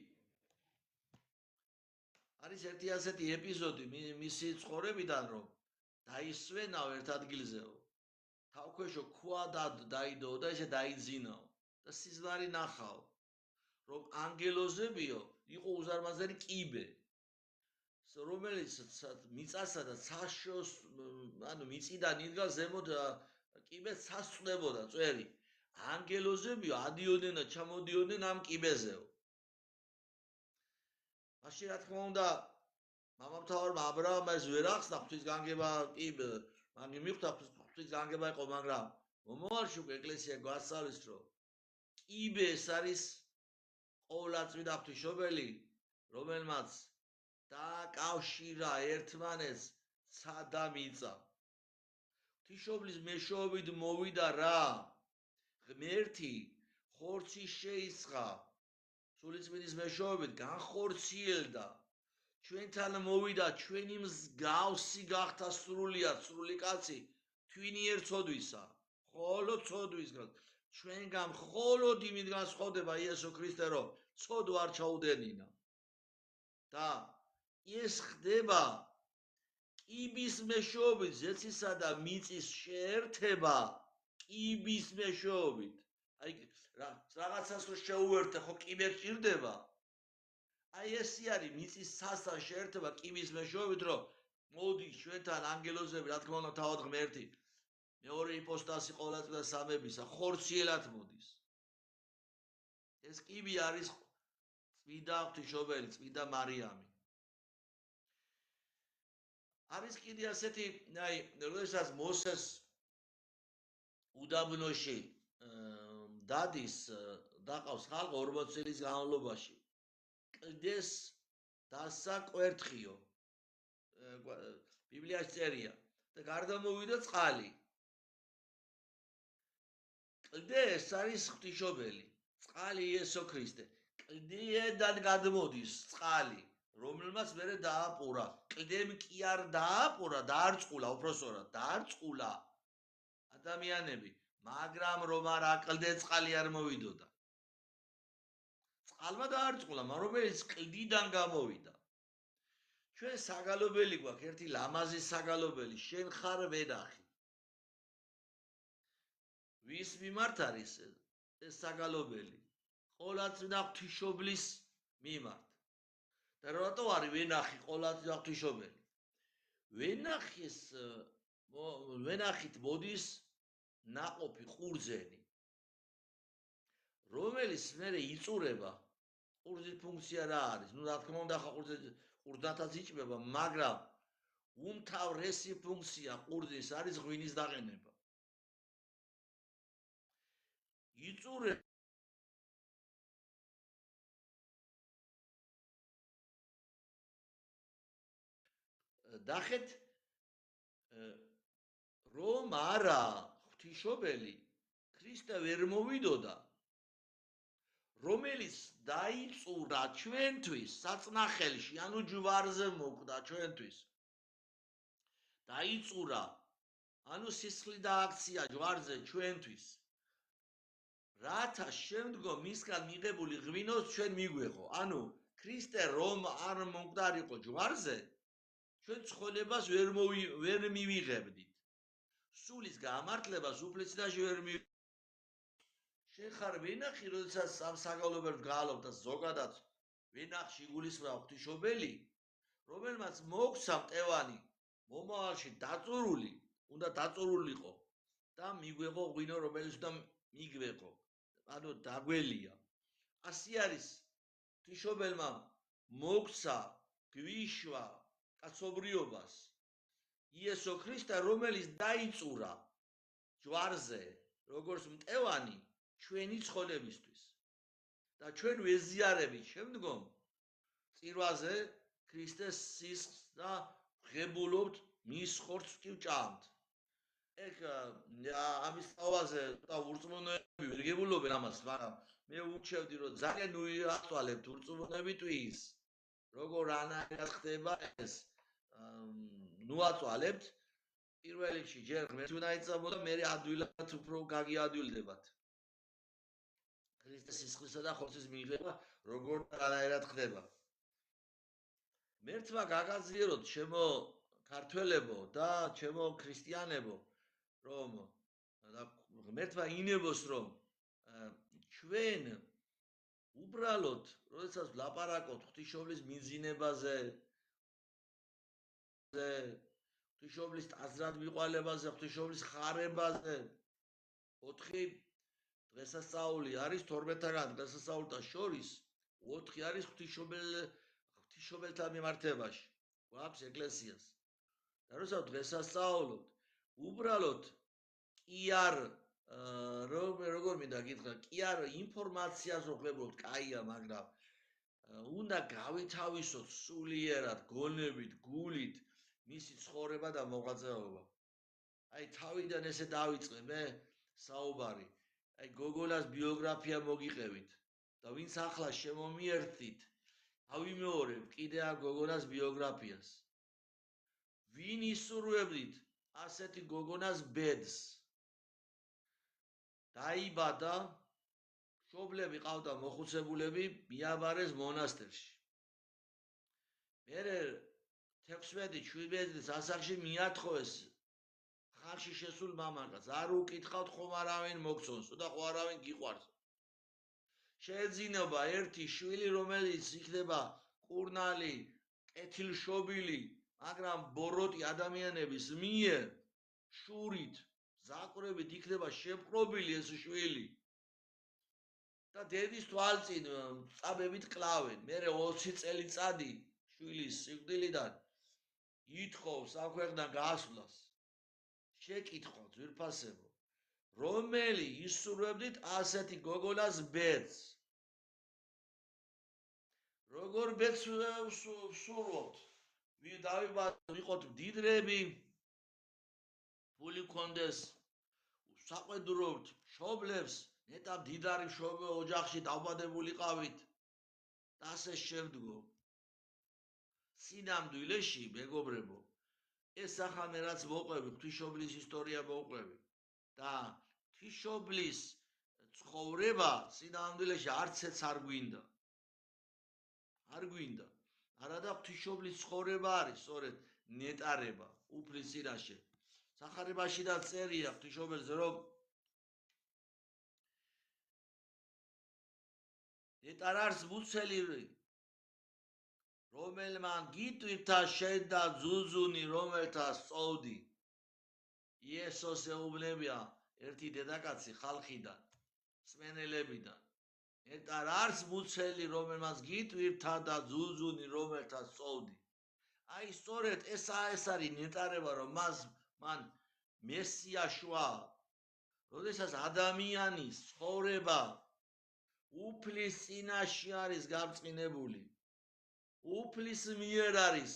Speaker 2: არის ერთი ასეთი ეპიზოდი მისი ცხოვრებიდან, რომ დაისვენავ ერთ ადგილზეო. თავქვეშო ქვა დაიდო და ესე დაიძინაო და სიზმარი ნახაო, რომ ანგელოზებიო იყო უზარმაზარი კიბე, რომელიც მიწასა და ცაშოს, ანუ მიწიდან იდგა ზემოთ კიბე ცასწდებოდა წვერი. ანგელოზებიო ადიოდნენ და ჩამოდიოდნენ ამ კიბეზეო. მაშინ რა თქმა უნდა მამამთავარმა აბრაამმა ეს ვერ ახსნა ღვთის განგება კი მან მიხვდა ღვთის განგება იყო, მაგრამ მომავალში უკვე ეკლესია გვასწავლის, რომ კიბე ეს არის ყოვლადწმიდა ღვთისმშობელი, რომელმაც დააკავშირა ერთმანეთს ცა და მიწა. ღვთისმშობლის მეშვეობით მოვიდა რა? ღმერთი ხორცი შეისხა, სულიწმინდის მეშვეობით განხორციელდა, ჩვენთან მოვიდა, ჩვენი მსგავსი გახდა სრულიად, სრული კაცი, თვინი ერთ ცოდვისა, მხოლოდ ცოდვისგან. ჩვენგან მხოლოდ იმით განსხვავდება იესო ქრისტე, რომ ცოდვა არ ჩაუდენინა. და ეს ხდება კიბის მეშვეობით, ზეცისა და მიწის შეერთება კიბის მეშვეობით. აი რაღაცას რო შეუერთე, ხო კიბე ჭირდება? აი ესე არის მიწის სასთან შეერთება კიბის მეშვეობით, რომ მოდის ჩვენთან ანგელოზები, რა თქმა უნდა თავად ღმერთი, მეორე იპოსტასი ყოვლადწმიდა სამებისა, ხორციელად მოდის. ეს კიბი არის წმინდა ღვთისმშობელი, წმინდა მარიამი. არის კიდე ასეთი, აი, როდესაც მოსეს უდაბნოში დადის, დაყავს ხალხი 40 წლის განმავლობაში. კლდეს დასა კვერთხიო. ბიბლიაში წერია და გარდა მოვიდა წყალი. კლდე ეს არის ღვთისმშობელი, წყალი იესო ქრისტე. კლდიდან გადმოდის წყალი, რომელმაც მერე დააპურა. კლდემ კი არ დააპურა, დაარწყულა, უბრალოდ დაარწყულა ადამიანები, მაგრამ რომ არა კლდე წყალი არ მოვიდოდა. წყალმა დაარწყულა, რომელიც კლდიდან გამოვიდა. ჩვენ საგალობელი გვაქვს, ერთი ლამაზი საგალობელი, შენ ხარ ვენახი. ვის მიმართ არის ეს საგალობელი? ყოვლადწმიდა ღვთისმშობლის მიმართ. და რატო არის ვენახი ყოვლადწმიდა ღვთისმშობელი? ვენახით მოდის ნაყოფი ყურძენი, რომელიც მერე იწურება. ყურძნის ფუნქცია რა არის? ნუ რა თქმა უნდა ყურძნათაც იჭმება, მაგრამ უმთავრესი ფუნქცია ყურძნის არის ღვინის დაყენება. იწურება დახეთ რომ არა ღვთისმშობელი ქრისტე ვერ მოვიდოდა, რომელიც დაიწურა ჩვენთვის საწნახელში, ანუ ჯვარზე მოკვდა ჩვენთვის. დაიწურა, ანუ სისხლი დააქცია ჯვარზე ჩვენთვის. რათა შემდგომ მისგან მიღებული ღვინოს ჩვენ მიგვეღო. ანუ ქრისტე რომ არ მომკვდარიყო ჯვარზე, ჩვენ ცხოვრებას ვერ მივიღებდით. სულის გამართლებას უფლისწინაშე ვერ მივიღებდით. შენ ხარ ვენახი, როდესაც ამ საგალობელს გალობ და ზოგადად ვენახში იგულისხმება ღვთისმშობელი, რომელმაც მოგცა მტევანი მომავალში დაწურული, უნდა დაწურულიყო და მიგვეღო ღვინო, რომელიც უნდა მიგვეღო. ანუ დაგველია. ასე არის ღვთისმშობელმა მოგცა გვიშვა კაცობრიობას იესო ქრისტე, რომელიც დაიწურა ჯვარზე როგორც მტევანი ჩვენი ცხოვრებისთვის. და ჩვენ ვეზიარებით შემდგომ წირვაზე ქრისტეს სისხლს და ღებულობთ, მის ხორცს კი ვჭამთ. ეგ ამის თავაზე და ურწმუნოები ვერ გებულობენ ამას, მაგრამ მე ვუჩევდი, რომ ძალიან უიასწვალებთ ურწმუნოები ტვიის. როგორ რანაირად ხდება ეს? ნუ აწვალებთ. პირველ რიგში ჯერ ღმერთი უნდა იწამო და მე ადვილად უფრო გაგიადვილდებათ. ქრისტეს სისხლისა და ხორცის მიღება როგორ რანაირად ხდება. მერთმა გაგაძლიეროთ ჩემო ქართველებო და ჩემო ქრისტიანებო, რომ ღმერთმა ინებოს, რომ ჩვენ უბრალოდ როდესაც ვლაპარაკობთ ღვთისმშობლის მიძინებაზე, ღვთისმშობლის ტაძრად მიყვალებაზე, ღვთისმშობლის ხარებაზე, 4 დღესასწაული არის 12-თაგან დღესასწაულთა შორის, 4 არის ღვთისმშობელთა მიმართებაში. გვაქვს ეკლესიას. და როდესაც დღესასწაულობთ, უბრალოდ კი არ როგორ მინდა გითხრა, კი არ ინფორმაციას რო ხლებობთ, კაია, მაგრამ უნდა გავითავისოთ სულიერად, გონებით, გულით მისი ცხოვრება და მოღვაწეობა. აი თავიდან ესე დავიწყე მე საუბარი. აი გოგონას ბიოგრაფია მოგიყევით და ვინც ახლა შემომიერთით, ავიმეორებ კიდე ამ გოგონას ბიოგრაფიას. ვინ ისურვებდით ასეთი გოგონას ბედს? დაიბადა, მშობლები ყავდა მოხუცებულები, მიაბარეს მონასტერში. მერე 16-17 ასაკში მიათხოვეს ხანში შესულ მამაკაც. არ უკითხავთ ხომ არავინ მოგწონს და ხო არავინ გიყვარს. შეეძინება ერთი შვილი, რომელიც იქნება კურნალი, კეთილშობილი, მაგრამ ბოროტი ადამიანების მიერ შურით, ზაკვრებით იქნება შეპყრობილი ეს შვილი. და დედის თვალწინ წაბებით კლავენ. მერე 20 წელიწადი შვილის სიკვდილიდან ითხოვს ამ ქვეყნიდან გასვლას. შეკითხვა ძვირფასებო, რომელი ისურვებდით ასეთი გოგონას ბედს? როგორ ბედს ვსურვოთ? ვიყოთ მდიდრები, ფული გქონდეს, საყვედურობთ მშობლებს, ნეტა მდიდარი ოჯახში დავბადებულიყავით და ასე შემდგომ. სინამდვილეში, მეგობრებო, ეს ახლა მე რაც მოყვები, ღვთისმშობლის ისტორია მოყვები და ღვთისმშობლის ცხოვრება სინამდვილეში არცეც არ გვინდა. არ გვინდა. არადა ღვთისმშობლის ცხოვრება არის სწორედ ნეტარება უფლის წინაშე. სახარებაში და წერია ღვთისმშობელზე, რომ ნეტარ არის მუცელი, რომელმან გიტვირთა შენ და ძუძუნი, რომელთა სწოვდი. იესოს ეუბნებია ერთი დედაკაცი ხალხიდან, სმენელებიდან. ნეტარ არის მუცელი, რომელმაც გიტვირთა და ძუძუნი, რომელთა სწოვდი. აი სწორედ ეს არის ნეტარება, რომ მან მესია შვა, როდესაც ადამიანის ცხოვრება უფლის წინაშე არის გამწყინებული, უფლის მიერ არის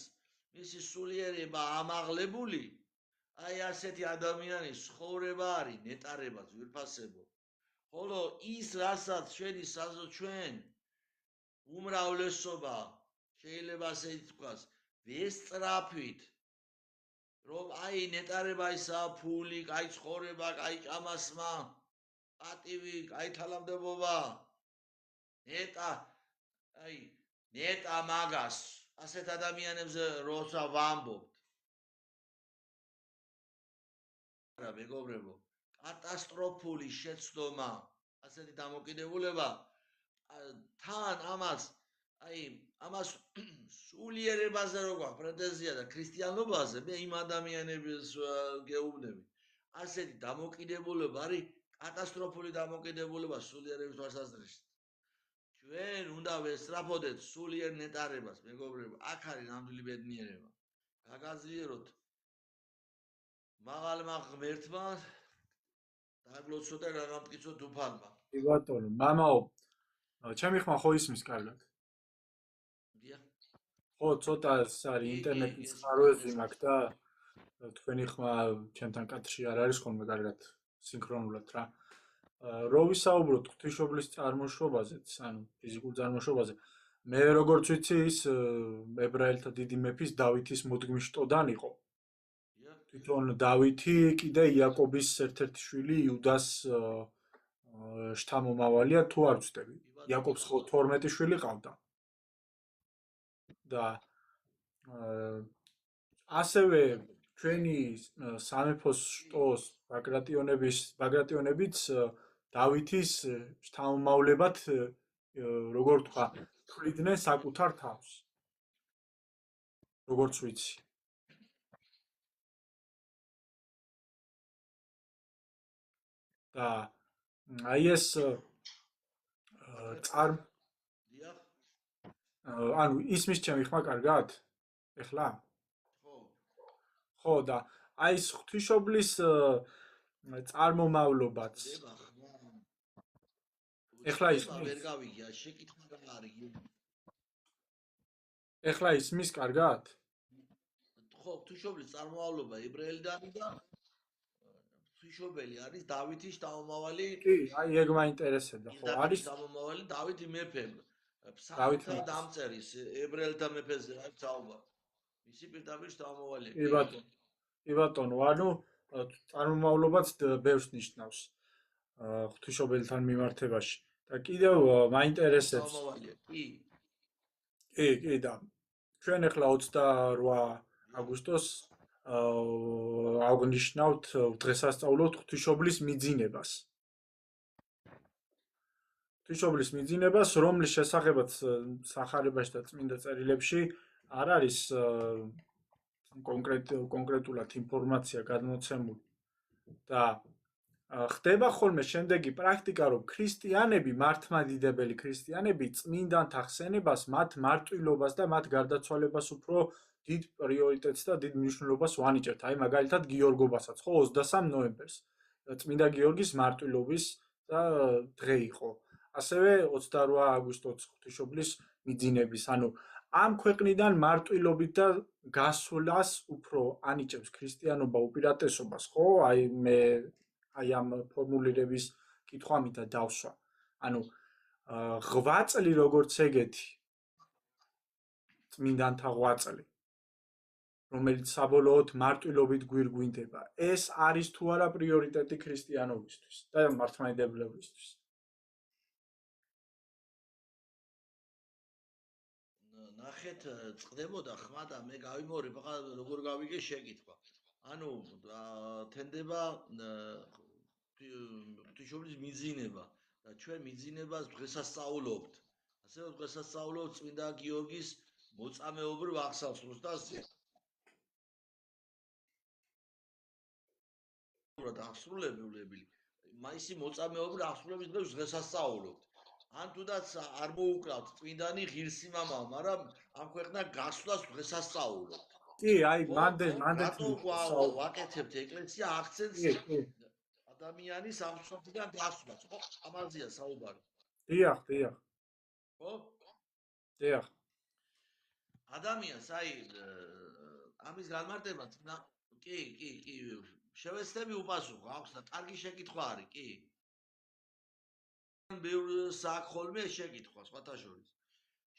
Speaker 2: მისი სულიერება ამაღლებული, აი ასეთი ადამიანის ცხოვრება არის ნეტარება ძვირფასებო. ხოლო ის, რასაც ჩვენ უმრავლესობა შეიძლება ასე ითქვას, ვესწრაფვით, რომ აი ნეტარება ისა ფული, კაი ცხოვრება, კაი ჭამასმა, პატივი, კაი თანამდებობა, ნეტა მაგას, ასეთ ადამიანებზე როცა ვამბობთ. არა, მეგობრებო, კატასტროფული შეცდომა, ასეთი დამოკიდებულება თან ამას სულიერებაზე რო გვაქვს პრეტენზია და ქრისტიანობაზე, მე იმ ადამიანებს გეუბნები. ასეთი დამოკიდებულება არის კატასტროფული დამოკიდებულება სულიერების თვალსაზრისით. ჩვენ უნდა ვესწრაფოდეთ სულიერ ნეტარებას, მეგობრებო, აქ არის ნამდვილი ბედნიერება. გაგაძლიეროთ მაღალმა ღმერთმა დაგლოცოთ და გაგამტკიცოთ უფალმა.
Speaker 1: კი ბატონო, მამაო, ჩემი ხმა ხო ისმის კარგად?
Speaker 2: დიახ.
Speaker 1: ხო, ცოტა არის
Speaker 2: კი,
Speaker 1: ინტერნეტის
Speaker 2: გესმის,
Speaker 1: წყაროები
Speaker 2: გესმის.
Speaker 1: მაქვს და თქვენი ხმა ჩემთან კადრში არ არის ხოლმე კარგად სინქრონულად რა. რო ვისაუბროთ ღვთისმშობლის წარმოშობაზეც, ანუ ფიზიკურ წარმოშობაზე, მე როგორც ვიცი ის ებრაელთა დიდი მეფის დავითის მოდგმიშტოდან იყო.
Speaker 2: დიახ,
Speaker 1: თვითონ დავითი კიდე იაკობის ერთ-ერთი შვილი იუდას შთამომავალია თუ არ ვცდები.
Speaker 2: კი ბატონო,
Speaker 1: იაკობს ხო 12 შვილი ყავდა და ასევე ჩვენი სამეფოს შტოს ბაგრატიონებიც დავითის შთამომავლებად როგორ თქვა თვლიდნენ საკუთარ თავს როგორც ვიცი და აი ეს წარ
Speaker 2: დიახ,
Speaker 1: ანუ ისმის ჩემი ხმა კარგად ეხლა
Speaker 2: ხო.
Speaker 1: ხო და აი ეს ღვთისმშობლის წარმომავლობაც
Speaker 2: წდება ხმა.
Speaker 1: ეხლა
Speaker 2: წდება
Speaker 1: ისმის
Speaker 2: ვერ გავიგე, შეკითხვა რა არის?
Speaker 1: ეხლა ისმის კარგად
Speaker 2: ხო, ღვთისმშობლის წარმომავლობა ებრაელიდანი და ღვთისმშობელი არის დავითის შთამომავალი,
Speaker 1: კი აი ეგ მაინტერესებდა
Speaker 2: ის
Speaker 1: ხო
Speaker 2: დავითის
Speaker 1: არის
Speaker 2: შთამომავალი დავითი მეფე.
Speaker 1: დავით
Speaker 2: ფსალმთა
Speaker 1: მეფეს
Speaker 2: დამწერის ებრაელთა მეფეზე რა საუბარი. მისი პირდაპირ შთამომავალია,
Speaker 1: კი
Speaker 2: კი.
Speaker 1: ბატონო კი ბატონო ანუ წარმომავლობაც ბევრს ნიშნავს ღვთისმშობელთან მიმართებაში და კიდევ მაინტერესებს
Speaker 2: შთამომავალია, კი.
Speaker 1: კი და ჩვენ ახლა 28 აგვისტოს აღვნიშნავთ დღესასწაულობთ ღვთისმშობლის მიძინებას ღვთისმშობლის მიძინებას რომლის შესახებაც სახარებაში და წმინდა წერილებში არ არის კონკრეტულად ინფორმაცია გადმოცემული და ხდება ხოლმე შემდეგი პრაქტიკა, რომ ქრისტიანები, მართლმადიდებელი ქრისტიანები წმინდანთა ხსენებას, მათ მარტვილობას და მათ გარდაცვალებას უფრო დიდ პრიორიტეტს და დიდ მნიშვნელობას ვანიჭებთ. აი მაგალითად გიორგობასაც, ხო, 23 ნოემბერს წმინდა გიორგის მარტვილობის და დღე იყო. ასევე 28 აგვისტოს ღვთისმშობლის მიძინების, ანუ ამ ქვეყნიდან მარტვილობით და გასვლას უფრო ანიჭებს ქრისტიანობა უპირატესობას, ხო? აი ამ ფორმულირების კითხვა მინდა დავსვა. ანუ 8 წელი როგორც ეგეთი წმინდანთა 8 წელი რომელიც საბოლოოდ მარტვილობით გვირგვინდება. ეს არის თუ არა პრიორიტეტი ქრისტიანობისთვის და მართლმადიდებლობისთვის.
Speaker 2: ნახეთ, წდებოდა ხმა და მე გავიმორე, ფaqat როგორ გავიგე შეკითხვა. ანუ თენდება ღვთისმშობლის მიძინება და ჩვენ მიძინებას დღესასწაულობთ. ასევე დღესასწაულობთ წმინდა გიორგის მოწამეობრივ აღსავსროს და ასე. აღსრულებელი. მაისი მოწამეობრივ აღსრულების დღეს დღესასწაულობთ. ან თუდაც არ მოუკრავთ წმინდანი ღირსი მამა, მაგრამ ამ ქვეყნა გასვლას დღესასწაულობთ.
Speaker 1: კი, აი
Speaker 2: ხო?
Speaker 1: მანდეთ
Speaker 2: რატო ვაკეთებთ ეკლესია აქცენტს ადამიანის აღსვლიდან გასვლას, ხო? ამაზეა საუბარი.
Speaker 1: დიახ.
Speaker 2: ხო?
Speaker 1: დიახ.
Speaker 2: ადამიანს აი ამის განმარტება კი, შევეცდები უპასუხო, აქვს და კარგი შეკითხვა არის, კი. ბევრ საქმე ხოლმე შეკითხვა, სხვათა შორის.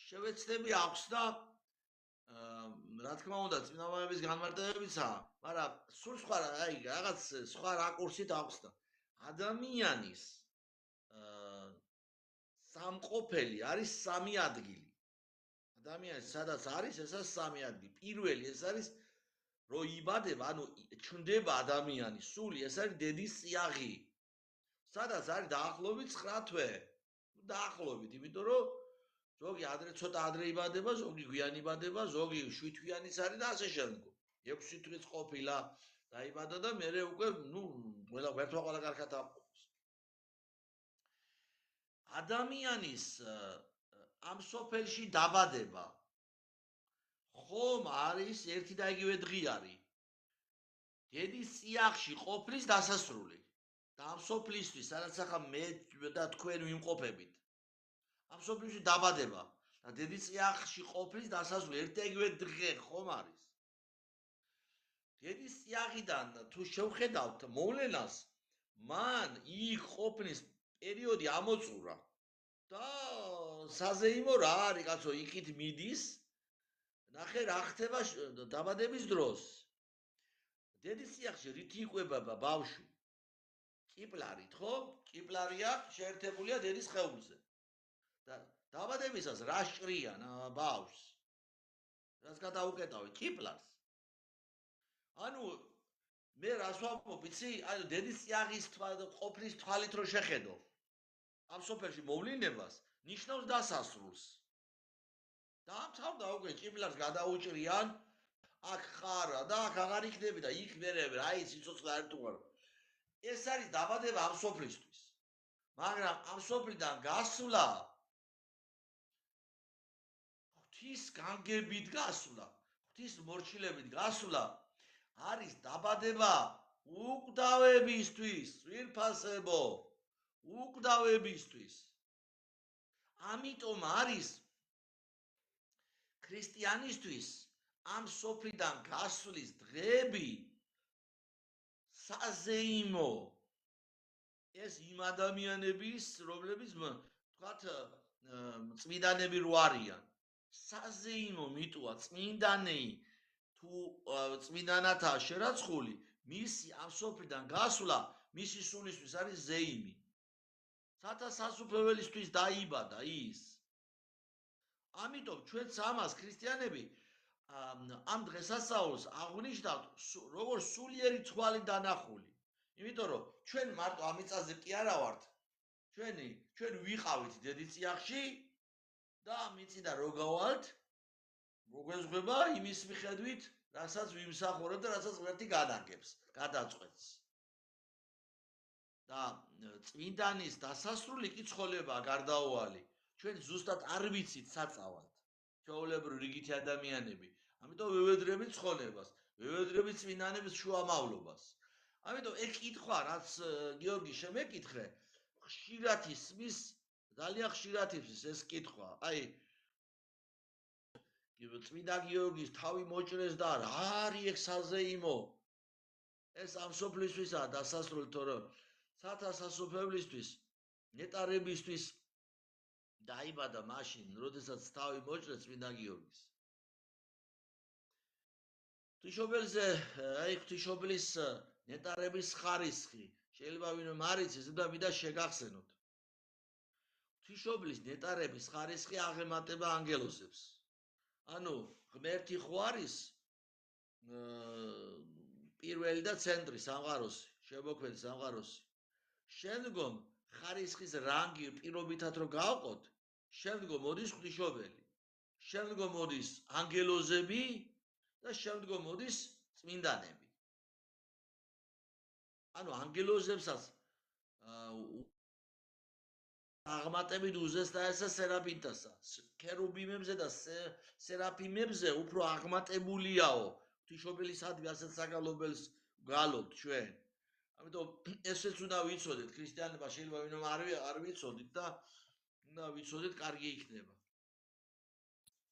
Speaker 2: შევეცდები აქვს და რა თქმა უნდა, წინამორბედების განმარტებებიცაა, მაგრამ სულ სხვა აი რაღაც სხვა რაკურსით აქვს და ადამიანის სამყოფელი არის სამი ადგილი. ადამიანი სადაც არის, ეს არის სამი ადგილი. პირველი ეს არის რო იბადება, ანუ ჩნდება ადამიანის სული, ეს არის დედის წიაღი. სადაც არის დაახლოებით 9 თვე. დაახლოებით, იმიტომ რომ ზოგი ცოტა ადრე იბადება, ზოგი გვიან იბადება, ზოგი 7 თვიანიც არის და ასე შემდგომ. 6 თვეც ყოფილა დაიბადა და მერე უკვე, ყველა კარგად ამყოფს. ადამიანის ამ სოფელში დაბადება ხომ არის ერთი და იგივე დღიანი. დედის წიაღში ყოფნის დასასრული. და ამ სოფლისთვის, სადაც ახლა მე და თქვენ ვიმყოფებით. ამ სოფლებში დაბადება და დედიწიაღში ყოფნის დასასრული ერთ-ეგივე დღე ხომ არის? დედიწიაღიდან თუ შევხედავთ მოვლენას, მან იქ ყოფნის პერიოდი ამოწურა და საზეიმო რა არის კაცო, იქით მიდის, ნახე რა ხდება დაბადების დროს. დედიწიაღში რითი იკვება ბავშვი? კიპლარით, ხო? კიპლარია შეერთებულია დედის სხეულზე. და დაბადებისას რა შრიან ბავშვს? რას გადაუკეტავენ? კიპლარს. ანუ მე რას ვამბობ, იცი? ანუ დედიწიაღის ყოფნის თვალით რო შეხედო ამ სოფელში მოვლენებას, ნიშნავს დასასრულს. დაამთავრდა უკვე კიპლარს გადაუჭრიან, აქ ხარა და აქ აღარ იქნები და იქ მერე აი სიცოცხლე არ თუ არა. ეს არის დაბადება ამ სოფლისთვის. მაგრამ ამ სოფლიდან გასვლა ღვთის განგებით გასვლა, ღვთის მორჩილებით გასვლა არის დაბადება უკვდავებისთვის, ძვირფასებო, უკვდავებისთვის. ამიტომ არის ქრისტიანისთვის ამ სოფლიდან გასვლის დღეები საზეიმო. ეს იმ ადამიანების, რომლებიც თქვათ წმინდანები რო არიან, საზეიმო მიტოვა წმინდანეი თუ წმინდანათაა შერაცხული, მისი ამ სოფლიდან გასვლა მისი სულისთვის არის ზეიმი. სათა სასუფეველისთვის დაიბადა ის. ამიტომ ჩვენც ამას ქრისტიანები ამ დღესასწაულს აღვნიშნავთ როგორც სულიერი თვალი დანახული. იმიტომ რომ ჩვენ მარტო ამ მიწაზე კი არა ვართ. ჩვენ ვიყავით დედიწიაღში და მიწიდან რო გავალთ, მოგვეზღება იმის მიხედვით, რასაც ვიმსახურებთ და რასაც ღმერთი განაგებს, გადაწყვეტს. და წმინდანის დასასრული კი ცხოველებაა გარდაუვალი. ჩვენ ზუსტად არ ვიცით საწავალთ. ჩვეულებრივი რიგითი ადამიანები. ამიტომ ვევედრებით ცხოველებას, ვევედრებით წმინდანების შუამავლობას. ამიტომ ეს კითხვა, რაც გიორგი შემეკითხე, ხშირად ისმის, ძალიან ხშირად ისმის ეს კითხვა. აი წმინდა გიორგის თავი მოჭრეს და რა არის ეგ საზეიმო? ეს ამ სოფლისთვისაა დასასრული, თორემ სათა სასოფლისთვის, ნეტარებისთვის დაიბადა მაშინ, როდესაც თავი მოჭრეს წმინდა გიორგის. ღვთისმშობელზე, აი ღვთისმშობლის ნეტარების ხარისხი, შეიძლება ვინმე მარიცის და მინდა შეგახსენოთ. ღვთისმშობლის ნეტარების ხარისხი აღემატება ანგელოზებს. ანუ ღმერთი ხო არის პირველი და ცენტრი სამყაროსი, შემოქმედი სამყაროსი. შემდგომ ხარისხის რანგი პირობითად რო გავყოთ, შემდგომ მოდის ღვთისმშობელი, შემდგომ მოდის ანგელოზები და შემდგომ მოდის წმინდანები. ანუ ანგელოზებსაც აღმატებით უზესტაესა სერაფინთასა, ქერუბიმებზე და სერაფიმებზე უფრო აღმატებულიაო ღვთისმშობელისადმი ასეთ საგალობელს გალობთ ჩვენ. ამიტომ ესეც უნდა ვიცოდეთ, ქრისტიანობა შეიძლება ვინმე არ ვიცოდით და უნდა ვიცოდეთ, კარგი იქნება.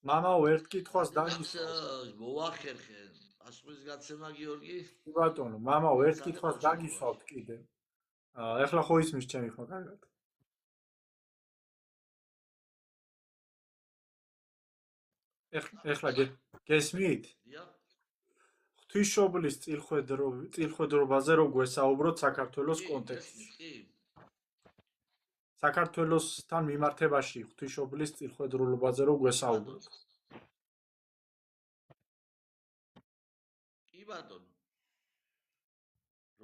Speaker 1: მამაო, ერთ კითხვას დაგისვავთ.
Speaker 2: მოვახერხე, პასუხის გაცემა გიორგი.
Speaker 1: ბატონო, მამაო, ერთ კითხვას დაგისვავთ კიდე. ეხლა ხო ისმის ჩემი ხმა კარგად. ეხლა გესმით?
Speaker 2: დიახ.
Speaker 1: ღვთისმშობლის წილხვედრობაზე რო გვესაუბროთ საქართველოს კონტექსტში. საქართველოსთან მიმართებაში ღვთისმშობლის წილხვედრობაზე რო გვესაუბროთ.
Speaker 2: კი ბატონო.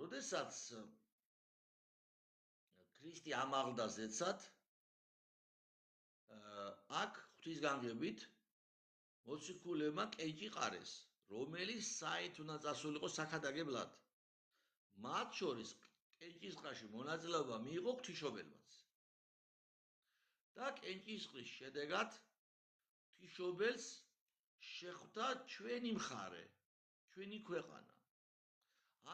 Speaker 2: როდესაც ქრისტე ამაღლდა ზეცად, აქ ღვთისგანგებით მოციქულებმა კენჭი ყარეს, რომელიც საით უნდა წასულიყო საქადაგებლად. მათ შორის კენჭისყრაში მონაწილეობა მიიღო ღვთისმშობელმაც. და კენჭისყრის შედეგად ღვთისმშობელს შეხვდა ჩვენი მხარე, ჩვენი ქვეყანა.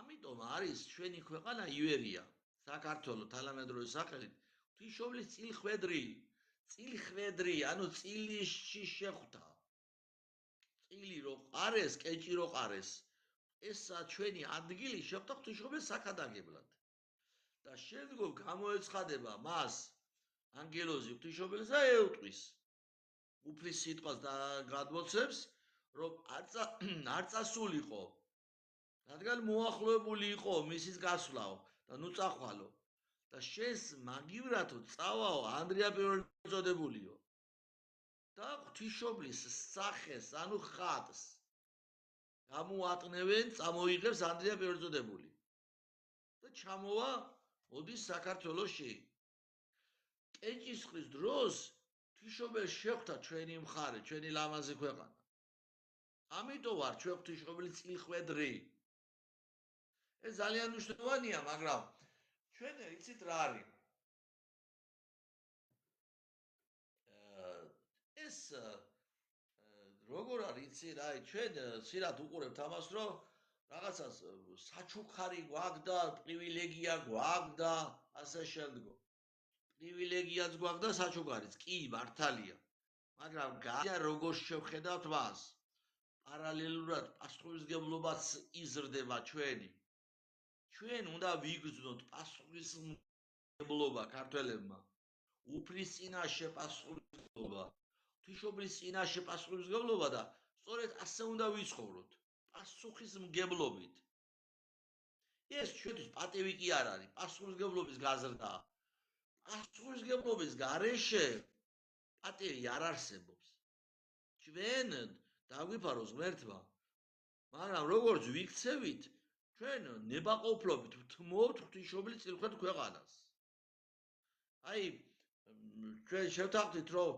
Speaker 2: ამიტომ არის ჩვენი ქვეყანა ივერია, საქართველო თანამედროვე სახელით, ღვთისმშობლის წილხვედრი, წილხვედრი, ანუ წილში შეხვდა. წილი რო ყარეს, კეჭი რო ყარეს. ესა ჩვენი ადგილი შეხვდა ღვთისმშობლის საქადაგებლად. და შემდგომ გამოეცხადება მას ანგელოზი ღვთისმშობელს და ეუტყვის. უფლის სიტყვას და გადმოცემს, რომ არ წასულიყო. რადგან მოახლოებული იყო მისის გასვლაო და ნუ წახვალო. და შენს მაგივრათო წავაო ანდრია პირველი წოდებულიო. და ღვთისმშობლის სახეს, ანუ ხატს გამოატნევენ, წამოიღებს ანდრია პირველი წოდებული. და ჩამოვა, მოდის საქართველოში. კეჭისყრის დროს ღვთისმშობელს შეხვდა ჩვენი მხარე, ჩვენი ლამაზი ქვეყანა. ამიტომ ვარ ჩვენ ღვთისმშობლის წილხვედრი. ეს ძალიან მნიშვნელოვანია, მაგრამ ჩვენ იცით რა არის? ეს როგორ არის, იცი რა, ჩვენ სირად უყურებთ ამას, რომ რაღაცას საჩუქარი გვაქვს და პრივილეგია გვაქვს და ასე შემდგომ. პრივილეგიაც გვაქვს და საჩუქარიც, კი, მართალია. მაგრამ როგორ შევხედავთ მას? პარალელურად პასუხისმგებლობაც იზრდება ჩვენი. ჩვენ უნდა ვიგრძნოთ პასუხისმგებლობა ქართველებმა. უფლის წინაშე პასუხისმგებლობა, ღვთისმშობლის წინაშე პასუხისმგებლობა და სწორედ ასე უნდა ვიცხოვროთ, პასუხისმგებლობით. ეს ჩვენთვის პატივი კი არ არის, პასუხისმგებლობის გაზრდა. პასუხისმგებლობის გარეშე პატივი არ არსებობს. ჩვენ დაგვიფაროს ღმერთმა, მაგრამ როგორც ვიქცევით, ჩვენ ნებაყოფლობით ვთმობთ ღვთისმშობლის წილხვედ ქვეყანას. აი, ჩვენ შევთანხმდით, რომ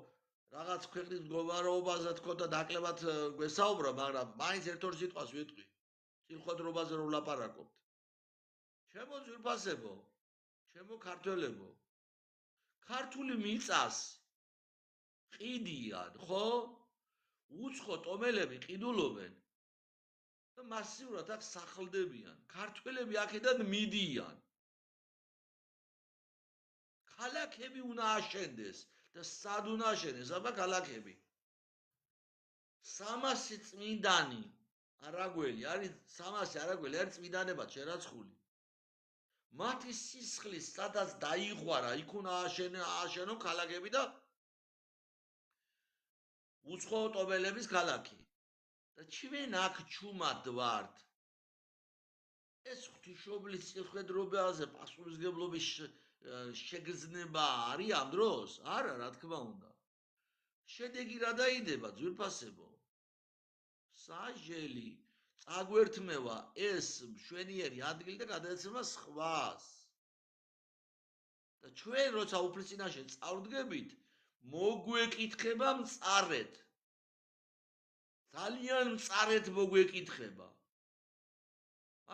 Speaker 2: რაღაც ქვეყნის მდგომარეობაზე თქო და დაკლებად გვესაუბრა, მაგრამ მაინც ერთ-ორ სიტყვას ვიტყვი. წილხვედრობაზე რომ ვლაპარაკობთ. ჩემო ძვირფასებო, ჩემო ქართველებო, ქართული მიწას ყიდიან, ხო? უცხო ტომელები ყიდულობენ და მასიურად აქ სახლდებიან. ქართველები აქედან მიდიან. ქალაქები უნდა აშენდეს და სად უნდა აშენდეს აბა ქალაქები? 300 წმინდანი არაგველი არის, 300 არაგველი არის წმინდანებად შერაცხული. მათი სისხლის სადაც დაიღვარა, იქ უნდა აშენო ქალაქები და უცხო ტომელების ქალაქი. და ჩვენ აქ ჩუმად ვართ. ეს ღვთისმშობლის წილხვედრობაზე პასუხისმგებლობის შეგრძნება არის ამ დროს? არა, რა თქმა უნდა. შედეგი რა დაიდება, ძვირფასებო? საჟელი წაგვერთმევა ეს მშვენიერი ადგილი და გადაეცემა სხვას. და ჩვენ როცა უფლის წინაშე წავდგებით, მოგვეკითხება მწარედ. ძალიან მწარედ მოგვეკითხება.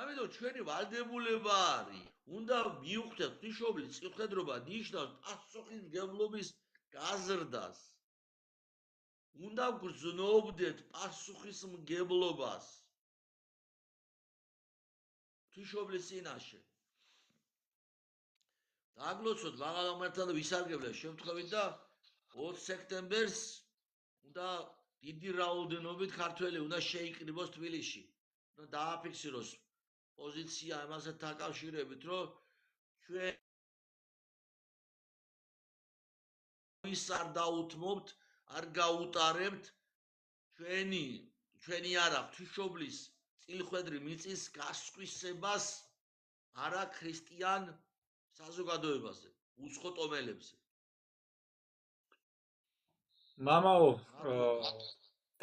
Speaker 2: ამიტომ ჩვენი ვალდებულება არის, უნდა მივხვდეთ ღვთისმშობლის წილხვედრობა ნიშნავს პასუხისმგებლობის გაზრდას. უნდა გრძნობდეთ პასუხისმგებლობას ღვთისმშობლის წინაშე. დაგლოცოთ მაღალ ღმერთთან ვისარგებლეთ შემთხვევით და 20 სექტემბერს უნდა დიდი რაოდენობით ქართველი უნდა შეიკრიბოს თბილისში. და დააფიქსიროს პოზიცია იმასთან დაკავშირებით, რომ ჩვენ ის არ დაუთმობთ, არ გაუტარებთ ჩვენი არა ღვთისმშობლის წილხვედრი მიწის გასხვისებას არა ქრისტიან საზოგადოებაზე, უცხო ტომელებზე.
Speaker 1: მამაო,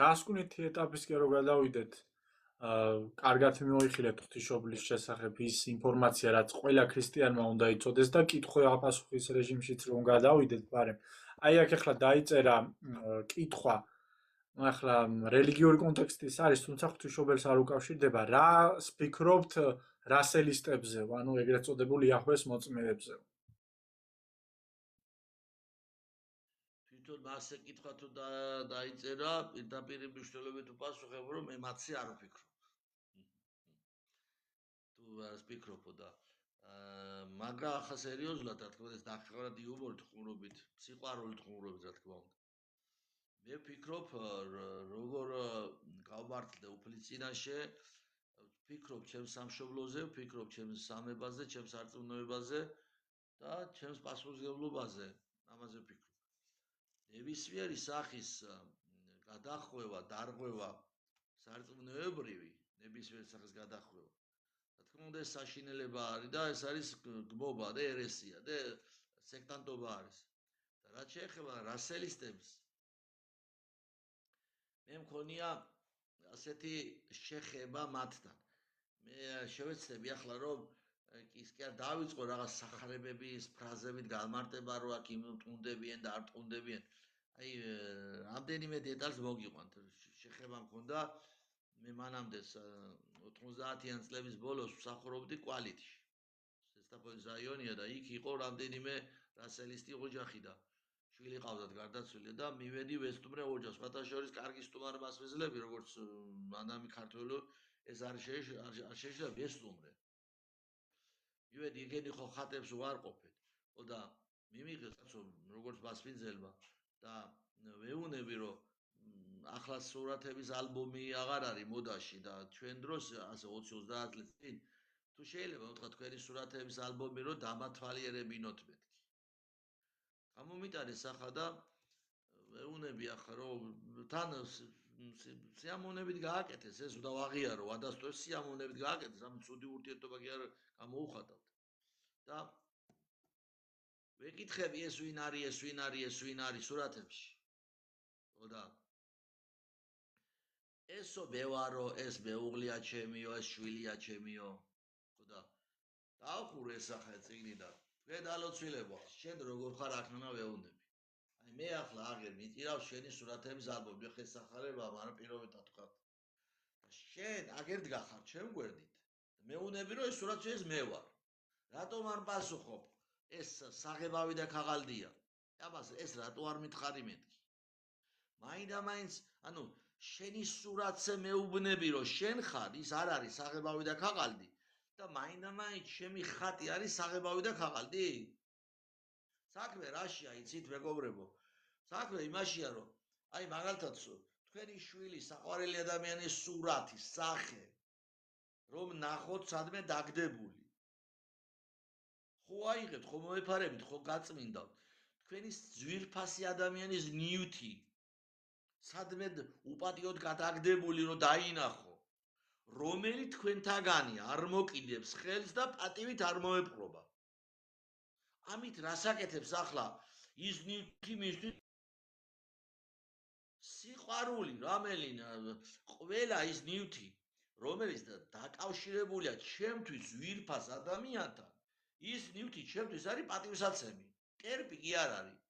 Speaker 1: დასკვნითი ეტაპისკენ რო გადავიდეთ, კარგად მოიხილეთ ღვთისმშობლის შესახებ ის ინფორმაცია, რაც ყველა ქრისტიანმა უნდა იცოდეს და კითხვა-პასუხის რეჟიმშიც რომ გადავიდეთ, მაგრამ აი აქ ახლა დაიწერა კითხვა, ახლა რელიგიური კონტექსტის არის, თუმცა ღვთისმშობელს არ უკავშირდება. რას ფიქრობთ რასელისტებზე, ანუ ეგრეთ წოდებულ იაჰვეს მოწმეებზე?
Speaker 2: თვითონ მასე კითხვა თუ დაიწერა, პირდაპირ მნიშვნელობით უპასუხებ, რომ მე მათზე არ ვფიქრობ. თუ რას ფიქრობო და მაგრამ ახლა სერიოზულად რა თქმა უნდა ეს ნახევრად იუმორით ხუმრობით, სიყვარულით ხუმრობით რა თქმა უნდა. მე ვფიქრობ როგორ გავმართლდე უფლის წინაშე, ვფიქრობ ჩემს სამშობლოზე, ვფიქრობ ჩემს სამებაზე, ჩემს სარწმუნოებაზე და ჩემს პასუხისმგებლობაზე, ამაზე ვფიქრობ. ნებისმიერი სახის გადახვევა, დარღვევა სარწმუნოებრივი, ნებისმიერი სახის გადახვევა. რა თქმა უნდა ეს საშინელება არის და ეს არის გმობა და ერესია და სექტანტობა არის. და რაც შეეხება რასელისტებს მე მქონია ასეთი შეხება მათთან. მე შევეცდები ახლა რომ ის კი არ დავიწყო რაღაც სახარებების ფრაზებით განმარტება რომ აქ იმტუნდებიან და არ ტუნდებიან. აი რამდენიმე დეტალს მოგიყვანთ. შეხება მქონდა მე მანამდე 90-იან წლების ბოლოს ვსახურობდი კვალითში. ზესტაფონის რაიონია და იქ იყო რამდენიმე რასელისტი ოჯახი და შვილი ყავდათ გარდაცვლილი და მივედი ვესტუმრე ოჯახს. სხვათა შორის კარგი სტუმარი მასვეზლები, როგორც მანამი ქართველო, ეს არ შეიძლება ვესტუმრე. მივედი იქენი ხო ხატებს უარყოფეთ. ხო და მიმიღეს კაცო როგორც მასვინძელმა და ვეუნები რომ ახლა სურათების ალბომი აღარ არის მოდაში და ჩვენ დროს ასე 20-30 წლის წინ თუ შეიძლება უთხრა თქვენი სურათების ალბომი რომ დამათვალიერებინოთ მეთქი. გამომიტანეს ახლა და ვეუნები ახლა რომ თან სიამოვნებით გააკეთეს ეს და ვაღიარო ადასტოს სიამოვნებით გააკეთეს ამ ცუდი ურთიერთობა კი არ გამოუხატავთ. და ვეკითხები ეს ვინ არის სურათებში. ხო და ესო მევარო, ეს მეუღლია ჩემიო, ეს შვილია ჩემიო. ხო და დაახურე ეს ახლა წიგნი და თქვენ დალოცვილებო, შენ როგორ ხარ აქნანა ვეუნები. აი მე ახლა აღერ მიტირავს შენი სურათების ალბომი, ხე სახარება, მაგრამ პირობითად თქვა. და შენ აგერ დგახარ ჩემ გვერდით. მეუნები რომ ეს სურათი ეს მე ვარ. რატომ არ პასუხობ? ეს საღებავი და ქაღალდია. ამას ეს რატო არ მითხარი მეთქი? მაინდა-მაინც, ანუ შენი სურათზე მეუბნები რომ შენ ხარ, ის არ არის საღებავი და ქაღალდი და მაინდა-მაინც ჩემი ხატი არის საღებავი და ქაღალდი? საქმე რაშია, იცით მეგობრებო? საქმე იმაშია რომ აი მაგალითად თქვენი შვილი საყვარელი ადამიანის სურათი, სახე რომ ნახოთ სადმე დაგდებული. ხო აიღებთ, ხო მოეფარებით, ხო გაწმინდავთ. თქვენი ძვირფასი ადამიანის ნივთი სადმე უპატიოდ გადაგდებული რომ დაინახო. რომელი თქვენთაგანი არ მოკიდებს ხელს და პატივით არ მოეპყრობა. ამით რასაკეთებს ახლა ის ნივთი მისთვის სიყვარული, ყველა ის ნივთი, რომელიც დაკავშირებულია ჩემთვის ძვირფას ადამიანთან, ის ნივთი ჩემთვის არის პატივსაცემი. კერპი კი არ არის.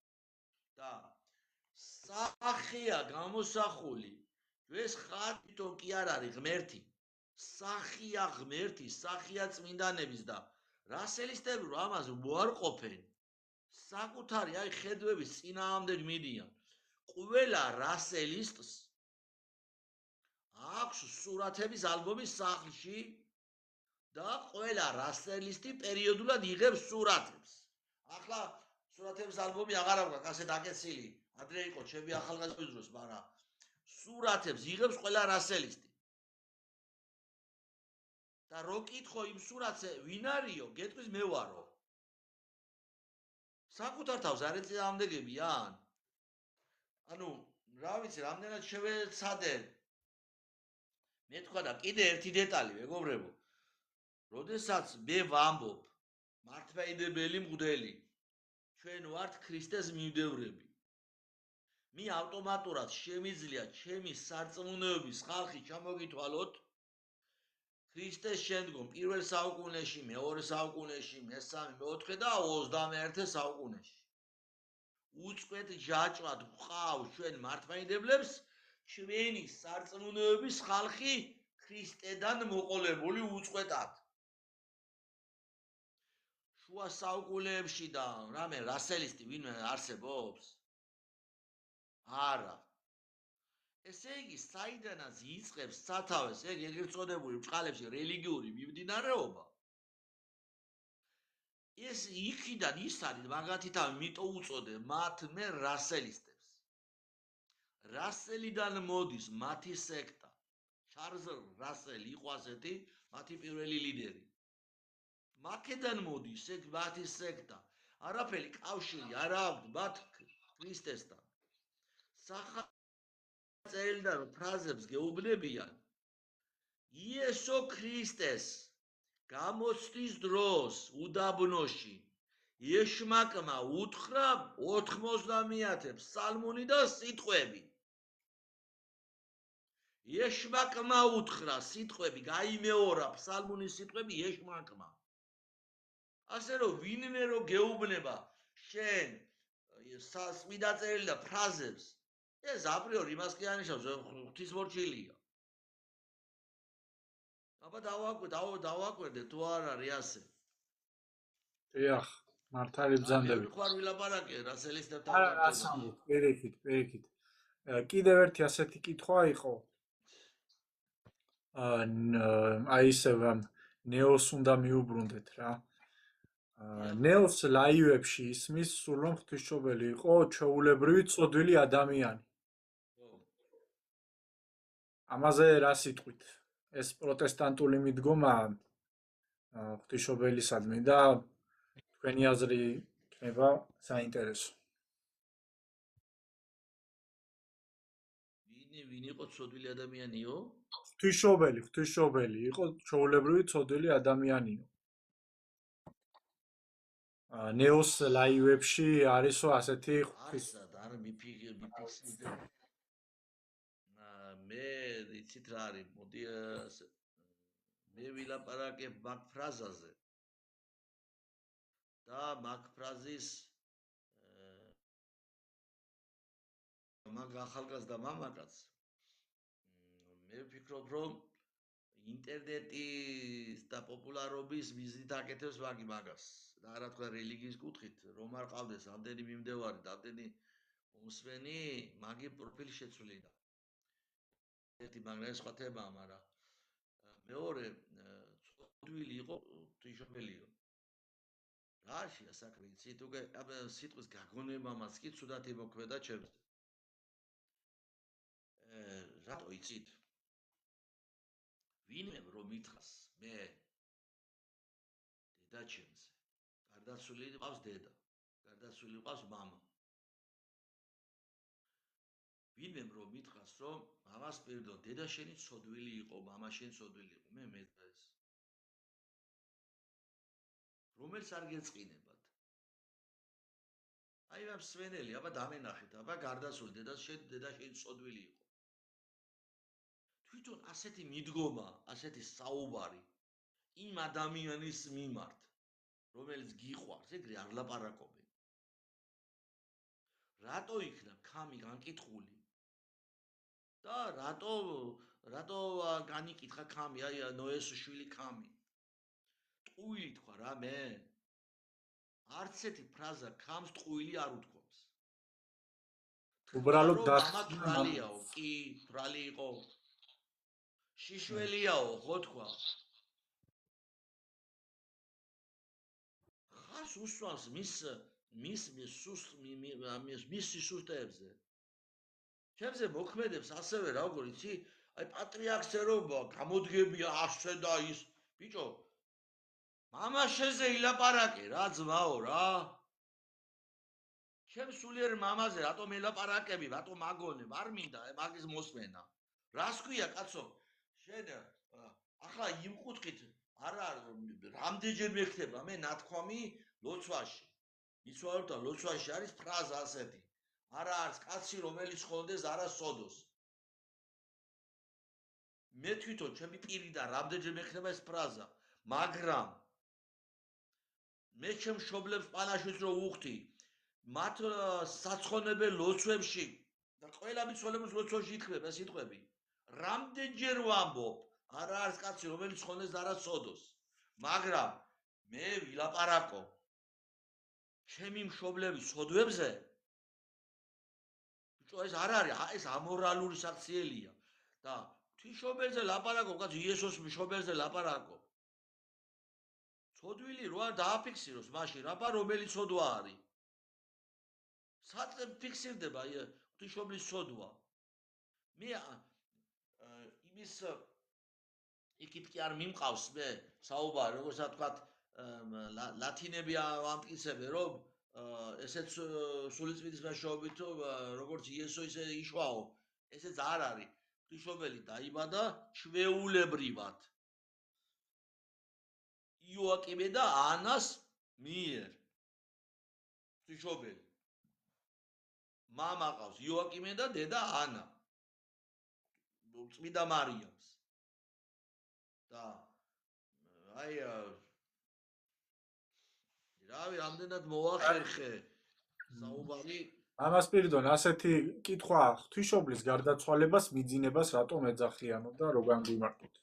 Speaker 2: და სახეა გამოსახული. ეს ხატო კი არ არის ღმერთი. სახია ღმერთი, სახია წმინდანების და რასელისტები რომ ამას უარყოფენ, საკუთარი აი ხედვების წინააღმდეგ მიდიან. ყველა რასელისტს აქვს სურათების ალბომი სახლში და ყველა რასელისტი პერიოდულად იღებს სურათებს. ახლა სურათების ალბომი აღარ აქვს ასე დაკეცილი. ადრე იყო ჩემი ახალგაზრდობის დროს, მაგრამ სურათებს იღებს ყველა რასელისტი. და რო კითხო იმ სურათზე ვინ არისო, გეტყვის მე ვარო. საკუთარ თავს არ ეწინააღმდეგებიან? ანუ რა ვიცი, რამდენად შევეცადე. მე თქვა და კიდე ერთი დეტალი, მეგობრებო. როდესაც მე ვამბობ, მართლმადიდებელი მღვდელი, ჩვენ ვართ ქრისტეს მიმდევრები. მე ავტომატურად შემიძლია ჩემი სარწმუნოების ხალხი ჩამოგითვალოთ ქრისტეს შემდგომ პირველ საუკუნეში, მეორე საუკუნეში, მესამე, მეოთხე და 21 საუკუნეში. უწყვეტ ჯაჭვად ვყავს ჩვენ მართლმადიდებლებს ჩვენი სარწმუნოების ხალხი ქრისტედან მოყოლებული უწყვეტად. შუა საუკუნეებში და რამე რასელისტი ვინმე არსებობს? არა. ესე იგი, საიდანაც იწყებს სათავეს ეგ ეგრეთ წოდებული ბჭყალებში რელიგიური მიმდინარეობა. ეს იქიდან ის არის მაგათი თავი მიტო უწოდე მათ მე რასელისტებს. რასელიდან მოდის მათი სექტა. ჩარლზ რასელი იყო ასეთი მათი პირველი ლიდერი. მაქედან მოდის ეგ მათი სექტა. არაფერი კავშირი არ აქვს მათ ქრისტესთან. სახელმწიფო რომ ფრაზებს გეუბნებიან იესო ქრისტეს გამოცდის დროს უდაბნოში ეშმაკმა უთხრა 90 ფსალმუნი და სიტყვები. ეშმაკმა უთხრა სიტყვები, გაიმეორა ფსალმუნის სიტყვები ეშმაკმა. ასე რომ ვინმე რო გეუბნება შენ წმინდა წერილი და ფრაზებს, ეს აპრიორი იმას კი ანიშნავს, ღვთისმორჩილია. აბა დავაკვირდე თუ არ არის ასე.
Speaker 1: დიახ, მართალი ბრძანდები.
Speaker 2: მე ხარ ვილაპარაკე რასელისტებთან
Speaker 1: არა,
Speaker 2: კავშირში.
Speaker 1: ასამბლე, პირიქით. კიდევ ერთი ასეთი კითხვა იყო. აი ესე ნეოს უნდა მიუბრუნდეთ რა. ნეოს ლაივებში ისმის სულ რომ ღვთისმშობელი იყო ჩვეულებრივი წოდვილი ადამიანი. ამაზე რა სიტყვით? ეს პროტესტანტული მიდგომა ღვთისმშობელისადმი და თქვენი აზრი იქნება საინტერესო.
Speaker 2: ვინ იყო ცოდვილი ადამიანიო?
Speaker 1: ღვთისმშობელი იყო ჩვეულებრივი ცოდვილი ადამიანიო. ნეოს ლაივებში არისო ასეთი
Speaker 2: ხისა და არ მიფიქსირდა. მე იცით რა არის, მოდი მე ვილაპარაკებ მაგ ფრაზაზე. და მაგ ფრაზის მაგ ახალგაზრდა მამაკაც მე ვფიქრობ რომ ინტერნეტის და პოპულარობის მიზნით აკეთებს მაგას. და რა თქვა რელიგიის კუთხით, რომ არ ყავდეს ამდენი მიმდევარი და ამდენი მომსმენი, მაგი პროფილი შეცვლიდა. ერთი მაგრამ სხვა თემაა, მაგრამ მეორე ცოდვილი იყო ღვთისმშობელიო. რაშია საქმე, იცით უკვე სიტყვის გაგონებამაც კი ცუდად იმოქმედა ჩემზე. რატო იცით? ვინმე რომ მითხრას მე დედა ჩემზე. გარდაცვლილი ყავს დედა, გარდაცვლილი ყავს მამა. ვინმე რომ მითხრას რომ მამას პირდო დედა შენი ცოდვილი იყო, მამა შენი ცოდვილი იყო, მე და ეს. რომელს არ გეწყინებათ? აი ამ სვენელი, აბა დამენახეთ, აბა გარდაცვლილი დედა შენი ცოდვილი იყო. თვითონ ასეთი მიდგომა, ასეთი საუბარი იმ ადამიანის მიმართ, რომელიც გიყვარს, ეგრე არ ლაპარაკობენ. რატო იქნა ქამი განკითხული? და რატო განიკითხა ქამი, აი ნოეს შვილი ქამი? ტყუილი თქვა რა მე? არც ერთი ფრაზა ქამს ტყუილი არ უთქვამს.
Speaker 1: უბრალოდ
Speaker 2: მამა თვრალიაო, კი, თვრალი იყო. შიშველიაო, ხო თქვა. ხას უსვამს მის სუსტეებზე. ჩემზე მოქმედებს ასევე როგორ იცი? აი პატრიარქს ერობა, გამოდგებია ასე და ის. ბიჭო, მამა შეზე ილაპარაკე რა ძმაო რა. ჩემ სულიერ მამაზე რატომ ელაპარაკები, რატომ მაგონებ? არ მინდა მაგის მოსმენა. რას ქვია კაცო? შენ ახლა იმ კუთხით არა რამდენჯერ მეხდება მე ნათქვამი ლოცვაში. იცვალოთ და ლოცვაში არის ფრაზა ასეთი. არა არის კაცი რომელიც ხონდეს არა სოდოს. მე თვითონ ჩემი პირიდან რამდენჯერ მეხდება ეს ფრაზა, მაგრამ მე ჩემ მშობლებს პანაშვიდს რო უხდი, მათ საცხონებელ ლოცვებში და ყველა მიცვალებულის ლოცვაში ითქმება სიტყვები. რამდენჯერ ვამბობ, არა არის კაცი რომელიც ხონდეს და არა სოდოს. მაგრამ მე ვილაპარაკო ჩემი მშობლების სოდვებზე. ბიჭო, ეს არ არის, ეს ამორალური საქციელია და ღვთისმშობელზე ლაპარაკო, კაცო, იესოს მშობელზე ლაპარაკო. ცოდვილი რო არ დააფიქსიროს მაშინ რაბა რომელი ცოდვა არის სად ფიქსირდება ღვთისმშობლის ცოდვა მე იმის იქით კი არ მიმყავს მე საუბარი როგორც ვთქვათ ლათინები ამტკიცებენ რომ ესეც სულიწმიდის მეშვეობით როგორც იესო ისე იშვაო ესეც არ არის ღვთისმშობელი დაიბადა ჩვეულებრივად იოაკიმე და ანას მიერ ღვთისმშობელი მამა ყავს იოაკიმე და დედა ანა წმინდა მარიამს და აი რავი რამდენად მოახერხე საუბარი
Speaker 1: მამასპირიდონ ასეთი კითხვა ღვთისმშობლის გარდაცვალებას მიძინებას რატომ ეძახიანო და რო განგვიმარტოთ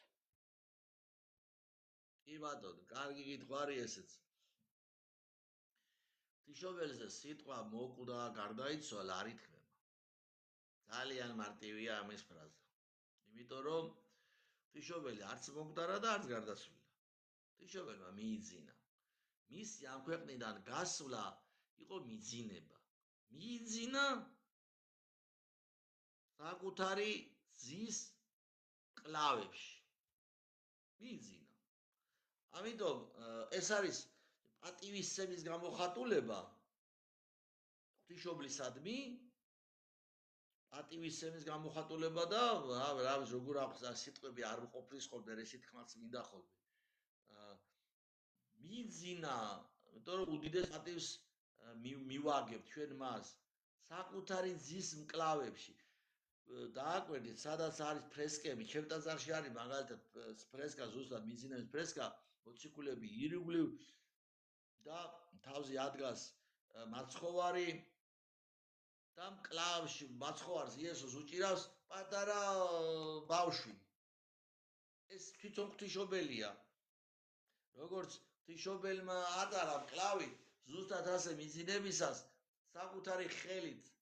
Speaker 2: კი ბატონო კარგი კითხვა არის ესეც ღვთისმშობელზე სიტყვა მოკვდა გარდაიცვალა არ ითქმება ძალიან მარტივია ამის ფრაზა იმიტომ რომ ღვთისმშობელი არც მოკვდარა და არც გარდაცვლილა ღვთისმშობელმა მიიძინა მისი ამ ქვეყნიდან გასვლა იყო მიძინება მიიძინა საკუთარი ძის კლავებში მიიძინა ამიტომ ეს არის პატივისცემის გამოხატულება ღვთისმშობლისადმი პატივისცემის გამოხატულება და რავი როგორ აქვს სიტყვები არ მყოფნის ხოლმე ეს სიტყვაც მინდა ხოლმე მიძინა იმიტომ რომ უდიდეს პატივს მივაგებთ ჩვენ მას საკუთარი ძის მკლავებში დააკვირდით სადაც არის ფრესკები ჩემ ტაძარში არის მაგალითად ფრესკა ზუსტად მიძინების ფრესკა მოციქულები ირგვლივ და თავზე ადგას მაცხოვარი და მკლავში მაცხოვარს იესოს უჭირავს პატარა ბავშვი ეს თვითონ ღვთისმშობელია როგორც ღვთისმშობელმა ატარა მკლავი ზუსტად ასე მიძინებისას საკუთარი ხელით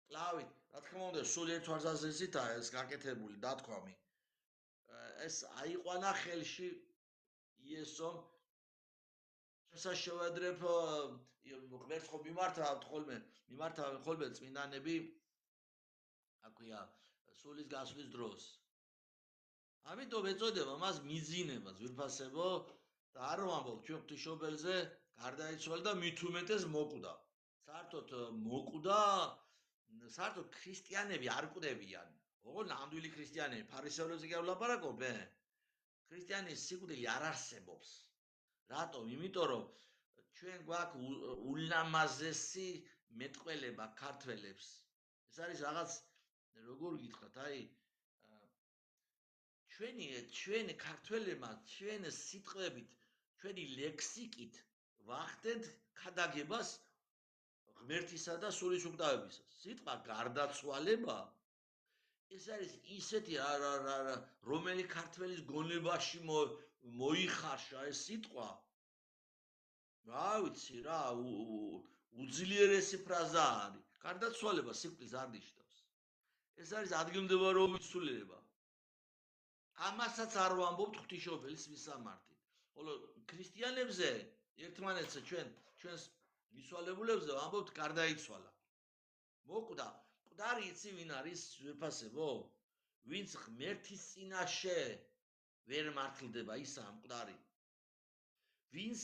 Speaker 2: მკლავით რა თქმა უნდა სულიერ თვალსაზრისითაა ეს გაკეთებული დათქვამი ეს აიყვანა ხელში იესომ შესაშვედრებ ღმერთს ხო მიმართავთ ხოლმე წმინდანები აქვია სულის გასვლის დროს ამიტომ ეწოდება მას მიძინება ძვირფასებო და არ ვამბობ ჩვენ ღვთისმშობელზე გარდაიცვალა და მით უმეტეს მოკვდა საერთოდ მოკვდა საერთოდ ქრისტიანები არ კვდებიან ოღონდ ნამდვილი ქრისტიანები ფარისევლებზე კი არ ვლაპარაკობ მე ქრისტიანის სიკვდილი არ არსებობს რატომ იმიტომ რომ ჩვენ გვაქვს ულამაზესი მეტყველება ქართველებს ეს არის რაღაც როგორ გითხრათ აი ჩვენი ქართველებმა ჩვენ სიტყვებით ჩვენი ლექსიკით ვახდენთ ქადაგებას ღმერთისა და სულის უკდავებისას სიტყვა გარდაცვალება ეს არის ისეთი რომელი ქართველის გონებაში მოიხარშა ეს სიტყვა რა ვიცი რა უძლიერესი ფრაზა არის გარდაცვალება სიკვდილს არ ნიშნავს ეს არის ადგილმდებარეობის ცვლილება ამასაც არ ვამბობთ ღვთისმშობელის მისამართით ხოლო ქრისტიანებზე ერთმანეთს ჩვენს მისვალებულებზე ვამბობთ გარდაიცვალა მოკვდა მკვდარი იცი ვინ არის ძვირფასებო ვინც ღმერთის წინაშე ვერ მართლდება ისა მკვდარი ვინც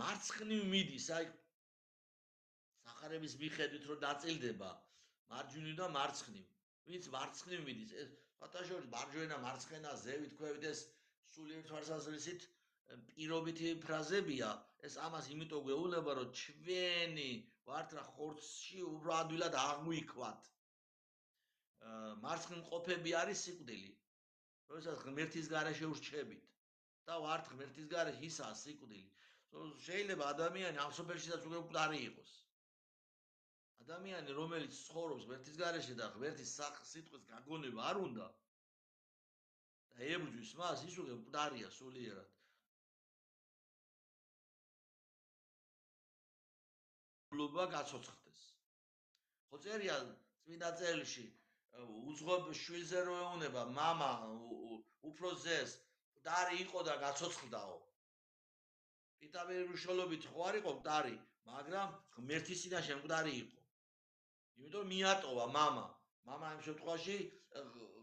Speaker 2: მარცხნივ მიდის აი სახარების მიხედვით რომ დაწილდება მარჯვნივ და მარცხნივ ვინც მარცხნივ მიდის ეს ფათაშორის მარჯვენა მარცხენა ზევით ქვევით ეს სულიერ თვალსაზრისით პირობითი ფრაზებია ეს ამას იმიტომ გვეუბნება რომ ჩვენი ვართ რა ხორცში უფრო ადვილად აღვიქვათ მარცხნივყოფები არის სიკვდილი როდესაც ღმერთის გარეშე ურჩებით და ვართ ღმერთის გარეშე ისაა სიკვდილი შეიძლება ადამიანი ამ სოფელშიც უკვე მკვდარი იყოს ადამიანი რომელიც ცხოვრობს ღმერთის გარეშე და ღმერთის სიტყვის გაგონება არ უნდა და ებრძვის მას ის უკვე მკვდარია სულიერად ლობა გაცოცხლდეს ხო წერია წმინდა წერილში უძღვებ შვილზე რო ეუნება მამა უფროს ძეს მკვდარი იყო და გაცოცხლდაო პიტამერის მნიშვნელობით ხო არ იყო მკვდარი, მაგრამ ღმერთის წინაშე მკვდარი იყო. იმიტომ მიატოვა მამა. მამა ამ შემთხვევაში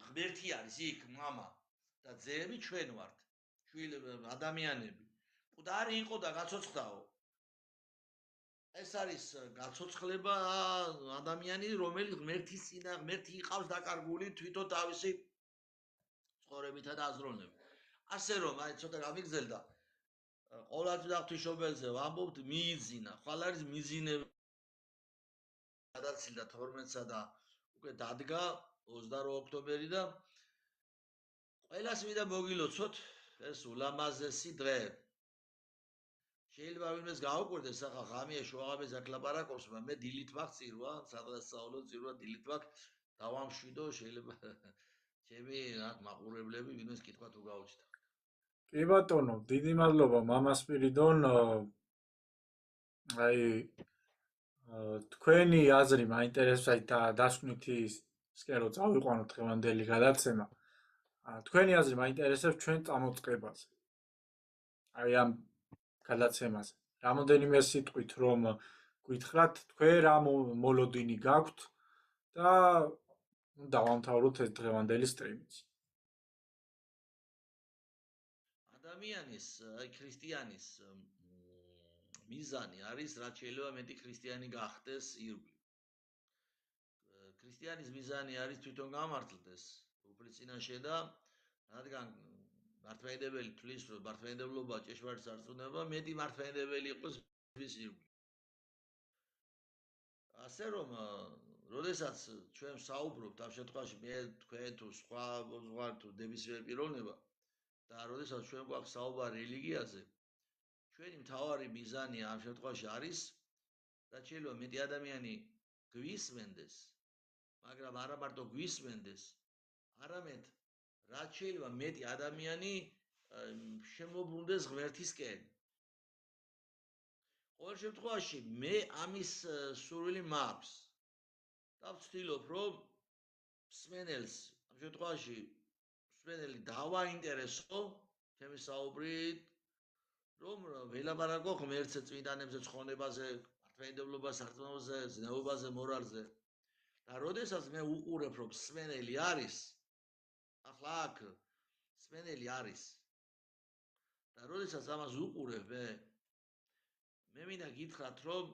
Speaker 2: ღმერთი არის იქ, მამა და ძეები ჩვენ ვართ. ადამიანები. მკვდარი იყო და გაცოცხლაო. ეს არის გაცოცხლება ადამიანი, რომელიც ღმერთის წინა, ღმერთი იყავს დაკარგული თვითონ თავისი ცხოვრებითა და აზროვნებით. ასე რომ, აი ცოტა გამიგზელდა. ყოვლადწმიდა ღვთისმშობელზე ვამბობთ მიიძინა. ხვალ არის მიძინება. გადაცილდა 12-სა და უკვე დადგა 28 ოქტომბერი და ყველას მინდა მოგილოცოთ ეს ულამაზესი დღე. შეიძლება ვინმეს გაუკვირდეს ახლა ღამეა შუაღამეს აქ ლაპარაკობს, მაგრამ მე დილით მაქვს წირვა, სადღესასწაულო წირვა დილით მაქვს, დავამშვიდო, შეიძლება ჩემი აქ მაყურებლები ვინმეს კითხვა თუ გაუჩნდა.
Speaker 1: კი ბატონო, დიდი მადლობა მამა სპირიდონ. აი თქვენი აზრი მაინტერესებს და დასკვნითი სკერო წავიყვანოთ დღევანდელი გადაცემა. თქვენი აზრი მაინტერესებს ჩვენ წამოწყებაზე. აი ამ გადაცემაზე. რამოდენიმე სიტყვით რომ გითხრათ თქვენ რა მოლოდინი გაქვთ და დავამთავროთ ეს დღევანდელი სტრიმიც.
Speaker 2: ადამიანის, აი ქრისტიანის მიზანი არის რაც შეიძლება მეტი ქრისტიანი გახდეს ირგვლივ. ქრისტიანის მიზანი არის თვითონ გამართლდეს უფლის წინაშე და რადგან მართლმადიდებელი თვლის რომ მართლმადიდებლობა ჭეშმარიტ სარწმუნოება მეტი მართლმადიდებელი იყოს მის ირგვლივ. ასე რომ როდესაც ჩვენ საუბრობთ ამ შემთხვევაში მე თქვენ თუ სხვა მოძღვარი თუ ნებისმიერ პიროვნება და როდესაც ჩვენ გვაქვს საუბარი რელიგიაზე, ჩვენი მთავარი მიზანი ამ შემთხვევაში არის რაც შეიძლება მეტი ადამიანი გვისმენდეს, მაგრამ არა მარტო გვისმენდეს, არამედ რაც შეიძლება მეტი ადამიანი შემოbrunდეს ღმერთისკენ. ყოველ შემთხვევაში მე ამის სურვილი მაქვს და ვცდილობ რომ მსმენელს ამ შემთხვევაში მსმენელი დავაინტერესო ჩემი საუბრით, რომ ველაპარაკო ღმერთზე, წმინდანებზე, ცხონებაზე, მართლმადიდებლობაზე, სარწმუნოებზე, ზნეობაზე, მორალზე. და როდესაც მე უყურებ რომ მსმენელი არის, ახლა აქ მსმენელი არის. და როდესაც ამას უყურებ მე მინდა გითხრათ რომ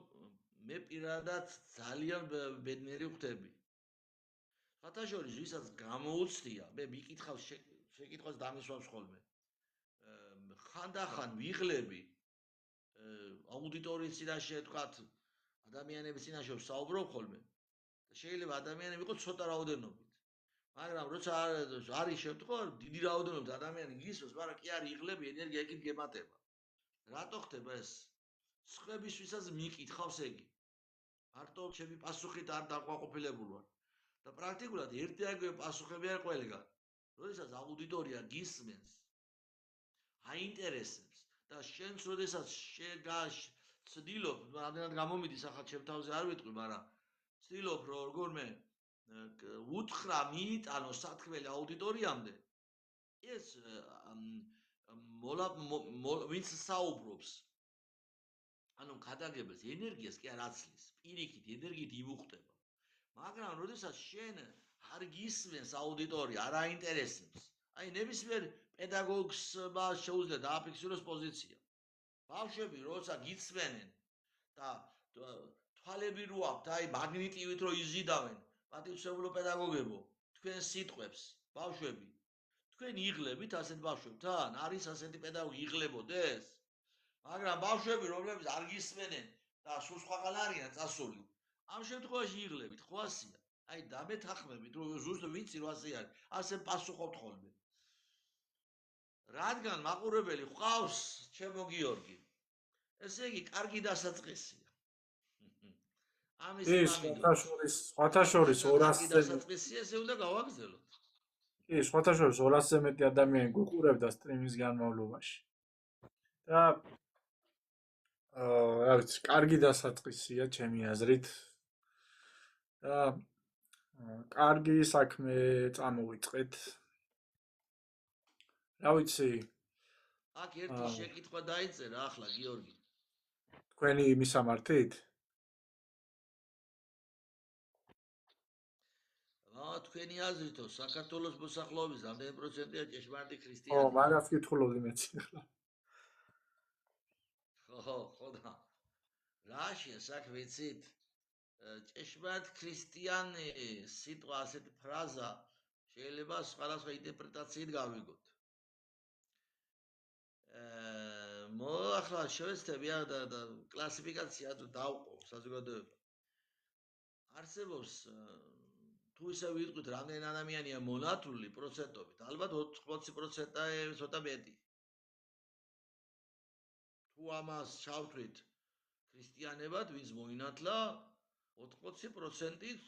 Speaker 2: მე პირადად ძალიან ბედნიერი ვხდები. სხვათაშორის ვისაც გამოუცდია, მე მიკითხავს შეკითხვას დამისვამს ხოლმე. ხანდახან ვიღლები აუდიტორიის წინაშე თქვათ ადამიანების წინაშე ვსაუბრობ ხოლმე და შეიძლება ადამიანები იყოს ცოტა რაოდენობით. მაგრამ როცა არის შემთხვევა დიდი რაოდენობით ადამიანი გისმენს, მაგრამ კი არ იღლები, ენერგია იქით გემატება. რატო ხდება ეს? სხვებისთვისაც მიკითხავს ეგი. მარტო ჩემი პასუხით არ დაყვაყოფილებული ვარ. და პრაქტიკულად ერთიაგივე პასუხები არ ყველგან. როდესაც აუდიტორია გისმენს, აინტერესებს და შენც როდესაც ცდილობ, რამდენად გამომიდის ახლა ჩემ თავზე არ ვიტყვი, მაგრამ ცდილობ რომ როგორმე უთხრა მიიტანო სათქმელი აუდიტორიამდე, ეს ვინც საუბრობს, ანუ გადაგებელს ენერგიას კი არ აცლის, პირიქით ენერგიით იმუხტება. მაგრამ როდესაც შენ არ გისმენს აუდიტორია, არ აინტერესებს, აი ნებისმიერ პედაგოგს შეუძლია დააფიქსიროს პოზიცია. ბავშვები როცა გისმენენ და თვალები რო აქვთ, აი მაგნიტივით რო იზიდავენ, პატივცემულო პედაგოგებო, თქვენ სიტყვებს, ბავშვები, თქვენ იღლებით ასეთ ბავშვებთან? არის ასეთი პედაგოგი იღლებოდეს? მაგრამ ბავშვები, რომლებიც არ გისმენენ და სულ სხვაგან არიან წასული, ამ შემთხვევაში იღლებით, ხო ასია? აი დამეთანხმებით, რომ ზუსტად ვიცი რომ ასე არის, ასე პასუხობთ ხოლმე. რადგან მაყურებელი ყავს, ჩემო გიორგი, ესე იგი კარგი დასაწყისია. ამის
Speaker 1: სხვათა შორის 200-ზე
Speaker 2: დასაწყისია, ესე უნდა გავაგზავნოთ.
Speaker 1: კი, სხვათა შორის 200-ზე მეტი ადამიანი გვიყურებდა სტრიმის განმავლობაში. და რა ვიცი, კარგი დასაწყისია ჩემი აზრით. და კარგი საქმე წამოვიწყეთ. რა ვიცი,
Speaker 2: აქ ერთი შეკითხვა დაიწერა ახლა გიორგი.
Speaker 1: თქვენი მისამართით?
Speaker 2: თქვენი აზრითო საქართველოს მოსახლეობის რამდენი პროცენტია ჭეშმარიტი
Speaker 1: ო,
Speaker 2: ქრისტიანი?
Speaker 1: მაგას ვკითხულობდი მეც ახლა.
Speaker 2: ხო და რაშია საქმე იცით? ჭეშმარიტ ქრისტიანი სიტყვა ასეთი ფრაზა შეიძლება სხვადასხვა ინტერპრეტაციით გავიგოთ. ახლა შევეცდები და კლასიფიკაცია დავყო საზოგადოება. არსებობს თუ ისე ვიტყვით რამდენი ადამიანია მონათლული პროცენტობით, ალბათ 80% ცოტა მეტი. თუ ამას ჩავთვლით ქრისტიანებად, ვინც მოინათლა 80%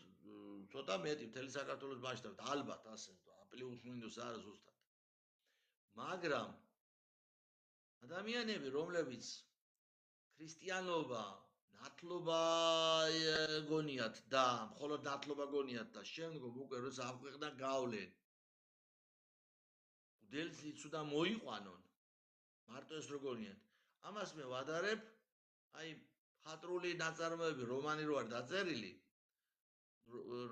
Speaker 2: ცოტა მეტი მთელი საქართველოს მასშტაბით, ალბათ ასე, პლუს მინუს არა ზუსტად. მაგრამ ადამიანები, რომლებიც ქრისტიანობა ნათლობა გონიათ და მხოლოდ ნათლობა გონიათ და შემდგომ უკვე როცა ამ ქვეყნიდან გავლენ უდელსიც უნდა მოიყვანონ მარტო ეს როგორიათ ამას მე ვადარებ აი ხატრული ნაწარმოები რომანი რო არ დაწერილი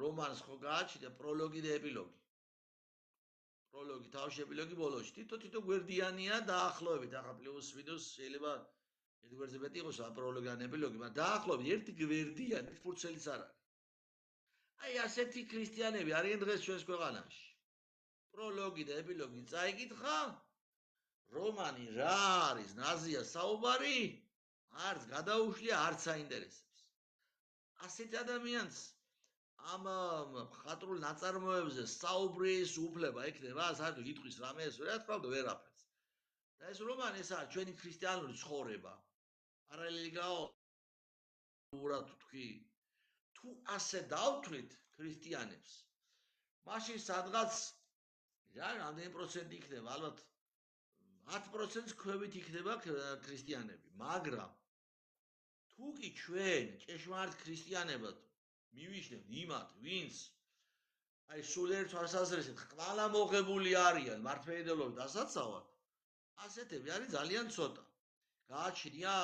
Speaker 2: რომანს ხო გააჩნია პროლოგი და ეპილოგი პროლოგი თავში ეპილოგი ბოლოში თითო გვერდიანია დაახლოებით ახლა პლუს მინუს შეიძლება ერთ გვერდზე მეტი იყოს პროლოგი ან ეპილოგი მაგრამ დაახლოებით ერთი გვერდიანი ფურცელიც არ არის აი ასეთი ქრისტიანები არიან დღეს ჩვენს ქვეყანაში პროლოგი და ეპილოგი წაიკითხა რომანი რა არის ნაზია საუბარი არც გადაუშლია არც აინტერესებს ასეთ ადამიანს ამ ხატრულ ნაწარმოებზე საუბრის უფლება ექნება საერთოდ იტყვის რამე ეს რა თქმა უნდა ვერაფერს და ეს რომანი ესაა ჩვენი ქრისტიანული ცხოვრება პარალელი გაო ურად თქვი თუ ასე დავთვლით ქრისტიანებს მაშინ სადღაც რა რამდენი პროცენტი იქნება ალბათ 10%-ს ქვევით იქნება ქრისტიანები მაგრამ თუ კი ჩვენ ჭეშმარიტ ქრისტიანებად მივიშნებთ იმათ ვინც აი სულ ერთ თვალსაზრისით ყველა მოღებული არიან მართლმადიდებლობით დასაცავად ასეთები არის ძალიან ცოტა გააჩნია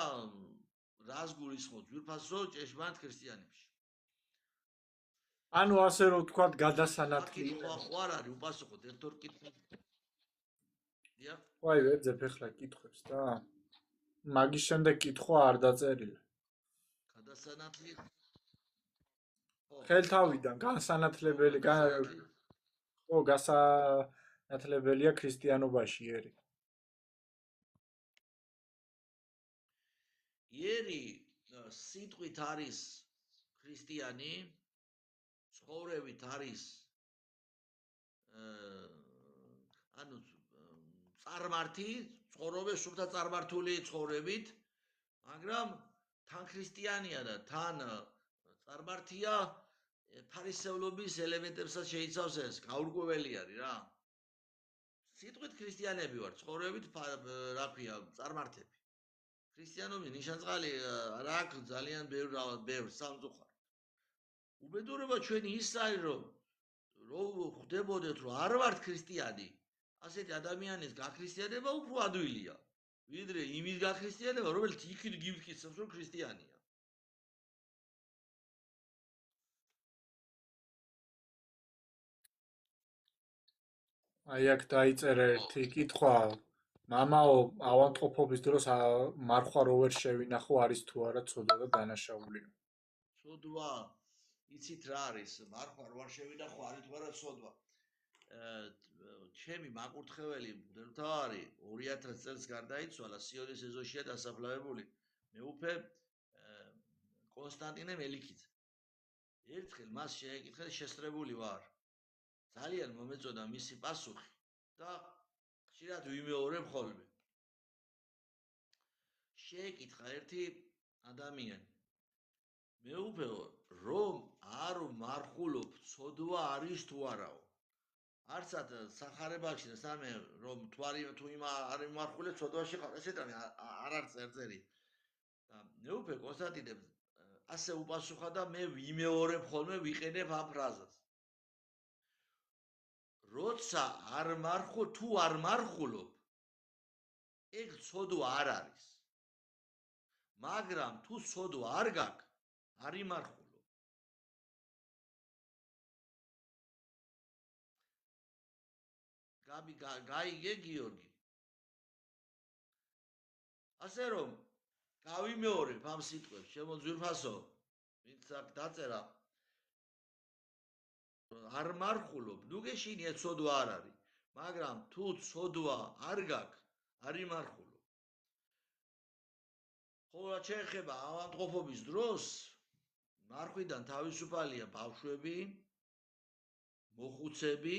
Speaker 2: რას გულისხმობ ძვირფასო ჭეშმარიტ ქრისტიანებში
Speaker 1: ანუ ასე რომ ვთქვათ გადასანათლია
Speaker 2: ხო არ არის უპასუხოთ ერთ-ორ კითხვას დიახ
Speaker 1: ვაი ვეძებ ახლა კითხვებს და მაგის შემდეგ კითხვა არ დაწერილი
Speaker 2: გადასანათლი
Speaker 1: ხელთავიდან განსანათლებელი ხო გასანათლებელია ქრისტიანობაში ერი
Speaker 2: იერი სიტყვით არის ქრისტიანი ცხოვრებით არის ანუ წარმართი ცხოვრობენ სულთა წარმართული ცხოვრებით მაგრამ თან ქრისტიანია და თან წარმართია ფარისევლობის ელემენტებსაც შეიცავს ეს გაურკვეველი არის რა სიტყვით ქრისტიანები ვარ ცხოვრებით რა ქვია წარმართები ქრისტიანობის ნიშანწყალი რა აქვს ძალიან ბევრ სამწუხაროდ უბედურება ჩვენი ის არის რომ ხვდებოდეთ რომ არ ვართ ქრისტიანი ასეთი ადამიანის გაქრისტიანება უფრო ადვილია ვიდრე იმის გაქრისტიანება რომელიც იქით გიფიქრებს რომ ქრისტიანია აი აქ დაიწერა ერთი კითხვა მამაო ავადმყოფობის დროს მარხვა რო ვერ შევინახო არის თუ არა ცოდვა და დანაშაულია ცოდვა იცით რა არის მარხვა რო არ შევინახო არის თუ არა ცოდვა ჩემი მაკურთხეველი მღვდელმთავარი 2000 წელს გარდაიცვალა სიონის ეზოშია დასაფლავებული მეუფე კონსტანტინე მელიქიძე ერთხელ მას შეეკითხა შესწრებული ვარ ძალიან მომეწონა მისი პასუხი და ხშირად ვიმეორებ ხოლმე შეეკითხა ერთი ადამიანი მეუფეო რომ არ მარხულობ ცოდვა არის თუ არაო არცად სახარებაში და სამე რომ თუ იმ არ მარხულებ ცოდვაში ხარ ესეთ არ არის წერტერი და მეუფე კონსტანტინე ასე უპასუხა და მე ვიმეორებ ხოლმე ვიყენებ ამ ფრაზას როცა არ მარხო თუ არ მარხულობ ეგ ცოდვა არ არის. მაგრამ თუ ცოდვა არ გაქვს, არ იმარხულო. გაიგე გიორგი. ასე რომ გავიმეორებ ამ სიტყვებს, ჩემო ძვირფასო, ვინც აქ დაწერა არ მარხულობ, ნუ გეშინია ცოდვა არ არის, მაგრამ თუ ცოდვა არ გაქვს, არ იმარხულო. ხოლო რაც შეეხება ავადმყოფობის დროს, მარხვიდან თავისუფალია ბავშვები, მოხუცები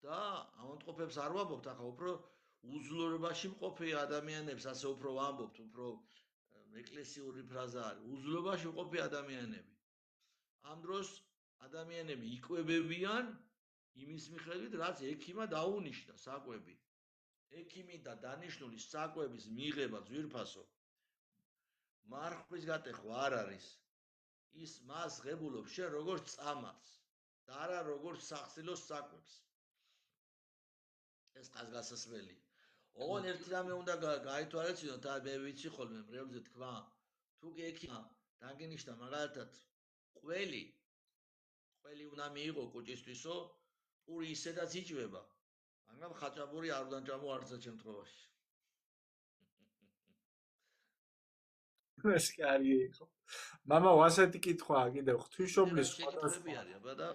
Speaker 2: და ავადმყოფებს არ ვამბობთ, ახლა უფრო უძლურობაში მყოფი ადამიანებს, ასე უფრო ვამბობთ, უფრო ეკლესიური ფრაზა არის, უძლურობაში მყოფი ადამიანები. ამ დროს ადამიანები იკვებებიან იმის მიხედვით, რაც ექიმა დაუნიშნა საკვები. ექიმი და დანიშნული საკვების მიღება ძვირფასო მარხვის გატეხვა არ არის. ის მას ღებულობს შენ როგორც წამალს და არა როგორც სახსილოს საკვებს. ეს ხაზგასასმელი. ოღონ ერთი რამე უნდა გაითვალისწინოთ და მე ვიცი ხოლმე მრევლზე თქვა, თუ კი ექიმა დაგინიშნა მაგალითად ყველი უნდა მიიღო კუჭისთვისო, პური ისედაც იჭვება, მაგრამ ხაჭაპური არ უნდა ჭამო არცერთ შემთხვევაში.
Speaker 1: ეს კი არის ხო. მამა ასეთი კითხვაა კიდევ ღვთისმშობლის
Speaker 2: სხვადასხვა არის აბა და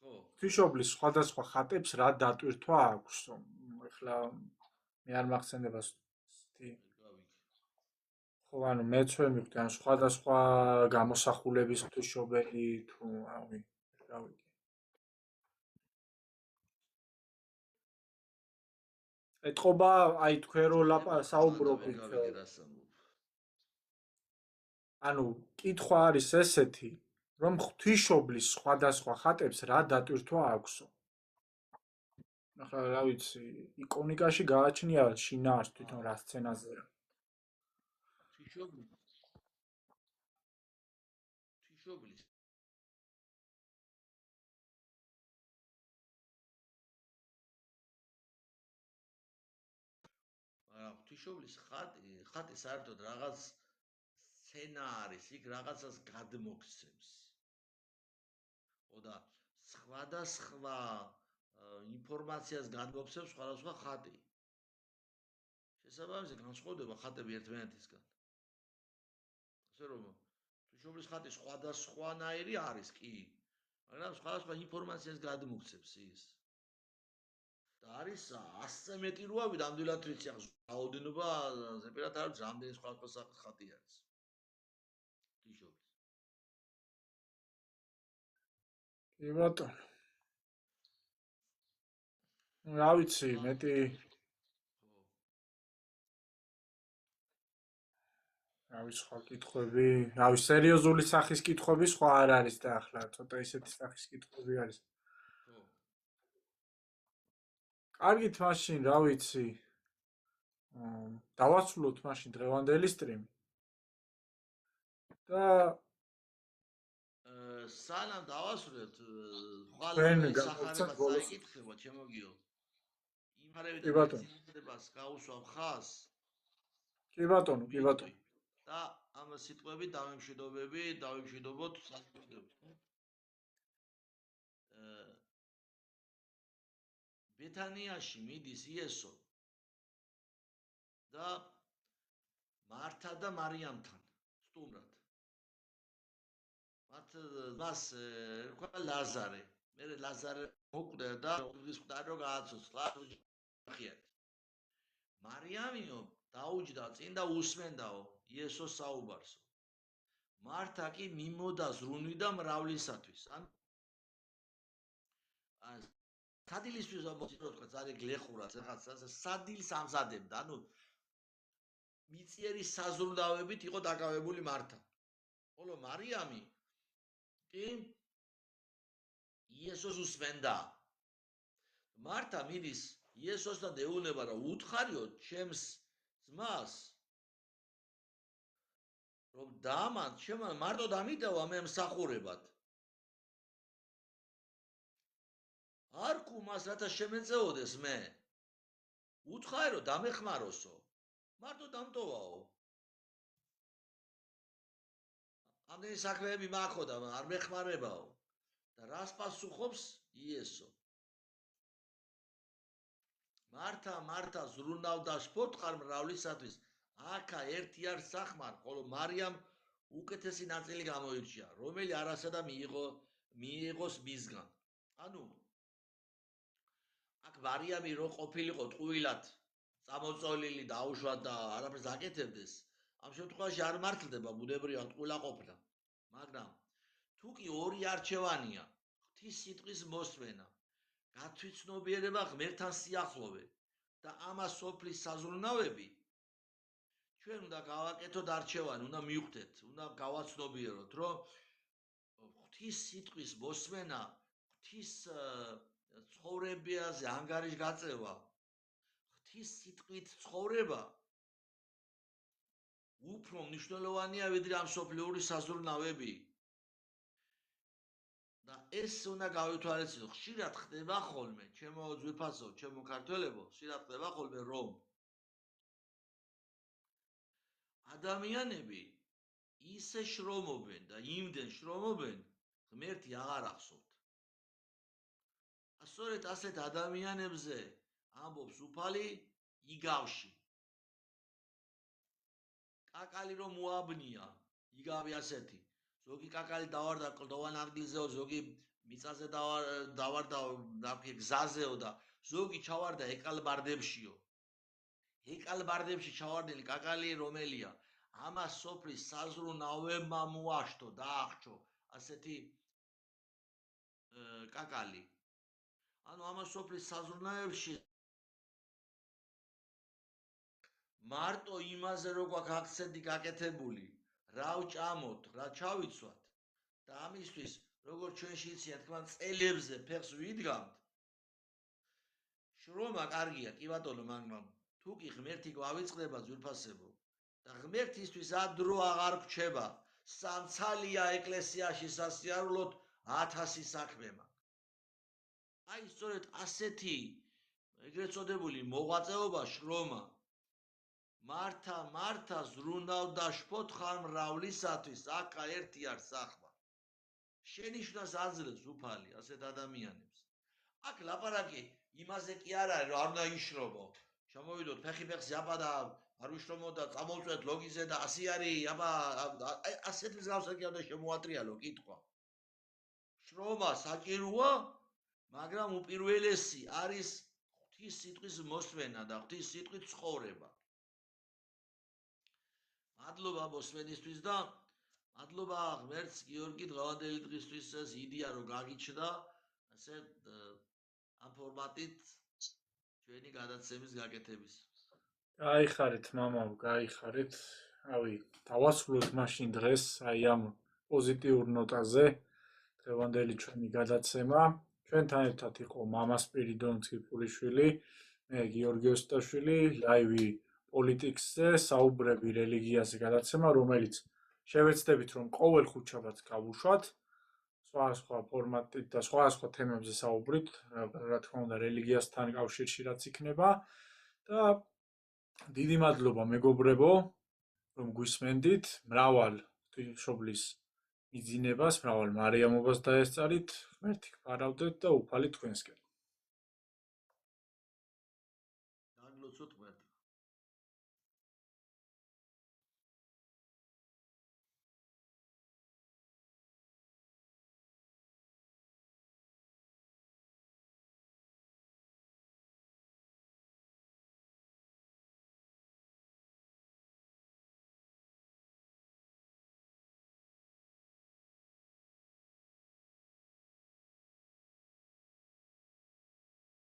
Speaker 1: ხო ღვთისმშობლის სხვადასხვა ხატებს რა დატვირთვა აქვს? ეხლა მე არ მახსენდება ხო ანუ მეც ვერ მივხვდი ან სხვადასხვა გამოსახულების ღვთისმშობელი თუ რავი ეთყობა აი თქვენ რო საუბრობთ ანუ კითხვა არის ესეთი რომ ღვთისმშობლის სხვადასხვა ხატებს რა დატვირთვა აქვსო ახლა რა ვიცი იკონიკაში გააჩნია შინაარს თვითონ რა სცენაზეა
Speaker 2: ღვთისმშობლის ღვთისმშობლის ხატი საერთოდ რაღაც სცენა არის, იქ რაღაცას გადმოგცემს. ხო და სხვადასხვა ინფორმაციას გადმოგცემს სხვადასხვა ხატი. შესაბამისად განსხვავდება ხატები ერთმანეთისგან. ასე რომ ღვთისმშობლის ხატი სხვადასხვანაირი არის კი, მაგრამ სხვადასხვა ინფორმაციას გადმოგცემს ის. და არის 100-ზე მეტი როავი ნამდვილად ვიცი ახლა რაოდენობა ზეპირად არის რამდენი სხვადასხვა ხატი არის.
Speaker 1: კი ბატონო. რა ვიცი, მეტი რავი სხვა კითხვები, რავი სერიოზული სახის კითხვები სხვა არ არის და ახლა ცოტა ისეთი სახის კითხვები არის. კარგით მაშინ, რა ვიცი. დავასრულოთ მაშინ დღევანდელი სტრიმი. და
Speaker 2: სანამ დავასრულებთ, ხვალ სახარება საიკითხება, ჩემო გიო. იმარებით ცინებას გაუსვამ ხას.
Speaker 1: კი ბატონო, კი ბატონო.
Speaker 2: და ამ სიტყვებით დავიმშვიდობოთ საკითხებს. ბეთანიაში მიდის იესო და მართა და მარიამთან სტუმრად. მას რქვა ლაზარე. მე ლაზარე მოკვდა და ის მყდარო გააცოცხლა. მარიამიო დაუჯდა წინ და უსმენდაო იესოს საუბარსო. მართა კი მიმოდა ზრუნვიდა მრავლისათვის. ან სადილისთვის ამოწირო თქვა ძალიან გლეხურად რაღაცა სადილს ამზადებდა. ანუ მიწიერი საზრუნავებით იყო დაკავებული მართა. ხოლო მარიამი კი იესოს უსმენდა. მართა მიდის იესოსთან ეუბნება რა უთხარიო ჩემს ძმას რომ დამან ჩემ მარტო დამიტევა მე მსახურებად. არ კუ მას რათა შემეწეოდეს მე. უთხარი რომ დამეხმაროსო, მარტო დამტოვაო. ამდენი საქმეები მაქვს და არ მეხმარებაო. და რას პასუხობს იესო? მართა ზრუნავდა სპორტყარ მრავლისათვის. აქა ერთი არ სახმარ, ხოლო მარიამ უკეთესი ნაწილი გამოირჩია, რომელი არასადა მიიღოს მისგან. ანუ აქ მარიამი რო ყოფილიყო ტყუილად წამოწოლილი დაუშვათ და არაფერს აკეთებდეს, ამ შემთხვევაში არ მართლდება ბუნებრივად ტყუილა ყოფნა. მაგრამ თუ კი ორი არჩევანია, ღვთის სიტყვის მოსმენა, გათვითცნობიერება ღმერთთან სიახლოვე და ამას სოფლის საზრუნავები, ჩვენ უნდა გავაკეთოთ არჩევანი, უნდა მივხვდეთ, უნდა გავაცნობიეროთ, რომ ღვთის სიტყვის მოსმენა, ღვთის ცხოვრებაზე ანგარიშგაწევა, ღვთის სიტყვით ცხოვრება უფრო მნიშვნელოვანია ვიდრე ამ სოფლიური საზრუნავები. და ეს უნდა გავითვალისწინოთ. ხშირად ხდება ხოლმე, ჩემო ძვირფასო, ჩემო ქართველებო, ხშირად ხდება ხოლმე, რომ ადამიანები ისე შრომობენ და იმდენ შრომობენ, ღმერთი აღარ ახსოვთ. სწორედ ასეთ ადამიანებზე ამბობს უფალი იგავში. კაკალი რომ მოაბნია, იგავი ასეთი. ზოგი კაკალი დავარდა კლდოვან ადგილზეო, ზოგი მიწაზე დავარდა გზაზეო და ზოგი ჩავარდა ეკალბარდებშიო. ეკალბარდებში ჩავარდნილი კაკალი რომელია? ამას სოფლის საზრუნავებმა მოაშთო, დაახჩო ასეთი კაკალი. ანუ ამას სოფლის საზრუნავებში მარტო იმაზე რო გვაქვს აქცენტი გაკეთებული, რა ვჭამოთ, რა ჩავიცვათ და ამისთვის როგორც ჩვენში იციან თქვა წელებზე ფეხს ვიდგამთ. შრომა კარგია, კი ბატონო, მაგრამ თუ კი ღმერთი გვავიწყდება ძვირფასებო და ღმერთისთვის ადრო აღარ გრჩება, სამცალია ეკლესიაში სასიარულოდ 1000 საქმე მაქვს. აი სწორედ ასეთი ეგრეთ წოდებული მოღვაწეობა შრომა. მართა ზრუნავდა შფოთხარ მრავლისათვის, აკა ერთი არ სახმარ. შენიშვნას აძლევს უფალი ასეთ ადამიანებს. აქ ლაპარაკი იმაზე კი არ არის, რომ არ უნდა იშრომო. შემოვიდოთ ფეხი-ფეხს აბა და არ ვიშრომო და წამოვწვეთ ლოგიზე და 100 არის, აბა ასეთ მსგავსად კი არ უნდა შემოატრიალო კითხვა. შრომა საჭიროა, მაგრამ უპირველესი არის ღვთის სიტყვის მოსმენა და ღვთის სიტყვით ცხოვრება. მადლობა მოსმენისთვის და მადლობა ღმერთს გიორგი დღევანდელი დღისთვის ეს იდეა რომ გაგიჩნდა ასე ამ ფორმატით ჩვენი გადაცემის გაკეთების.
Speaker 1: გაიხარით მამაო, გაიხარით. რავი, დავასრულოთ მაშინ დღეს აი ამ პოზიტიურ ნოტაზე დღევანდელი ჩვენი გადაცემა. ჩვენთან ერთად იყო მამა სპირიდონ ციფურიშვილი, მე გიორგი ოსტაშვილი, ლაივი პოლიტიკსზე, საუბრები რელიგიაზე გადაცემა, რომელიც შევეცდებით რომ ყოველ ხუთშაბათს გავუშვათ, სხვა ფორმატით და სხვა თემებზე საუბრით, რა თქმა უნდა რელიგიასთან კავშირში რაც იქნება და დიდი მადლობა მეგობრებო, რომ გვისმენდით, მრავალ ღვთისმშობლის მიძინებას, მრავალ მარიამობას დაესწარით, ღმერთი გფარავდეთ და უფალი თქვენსკენ.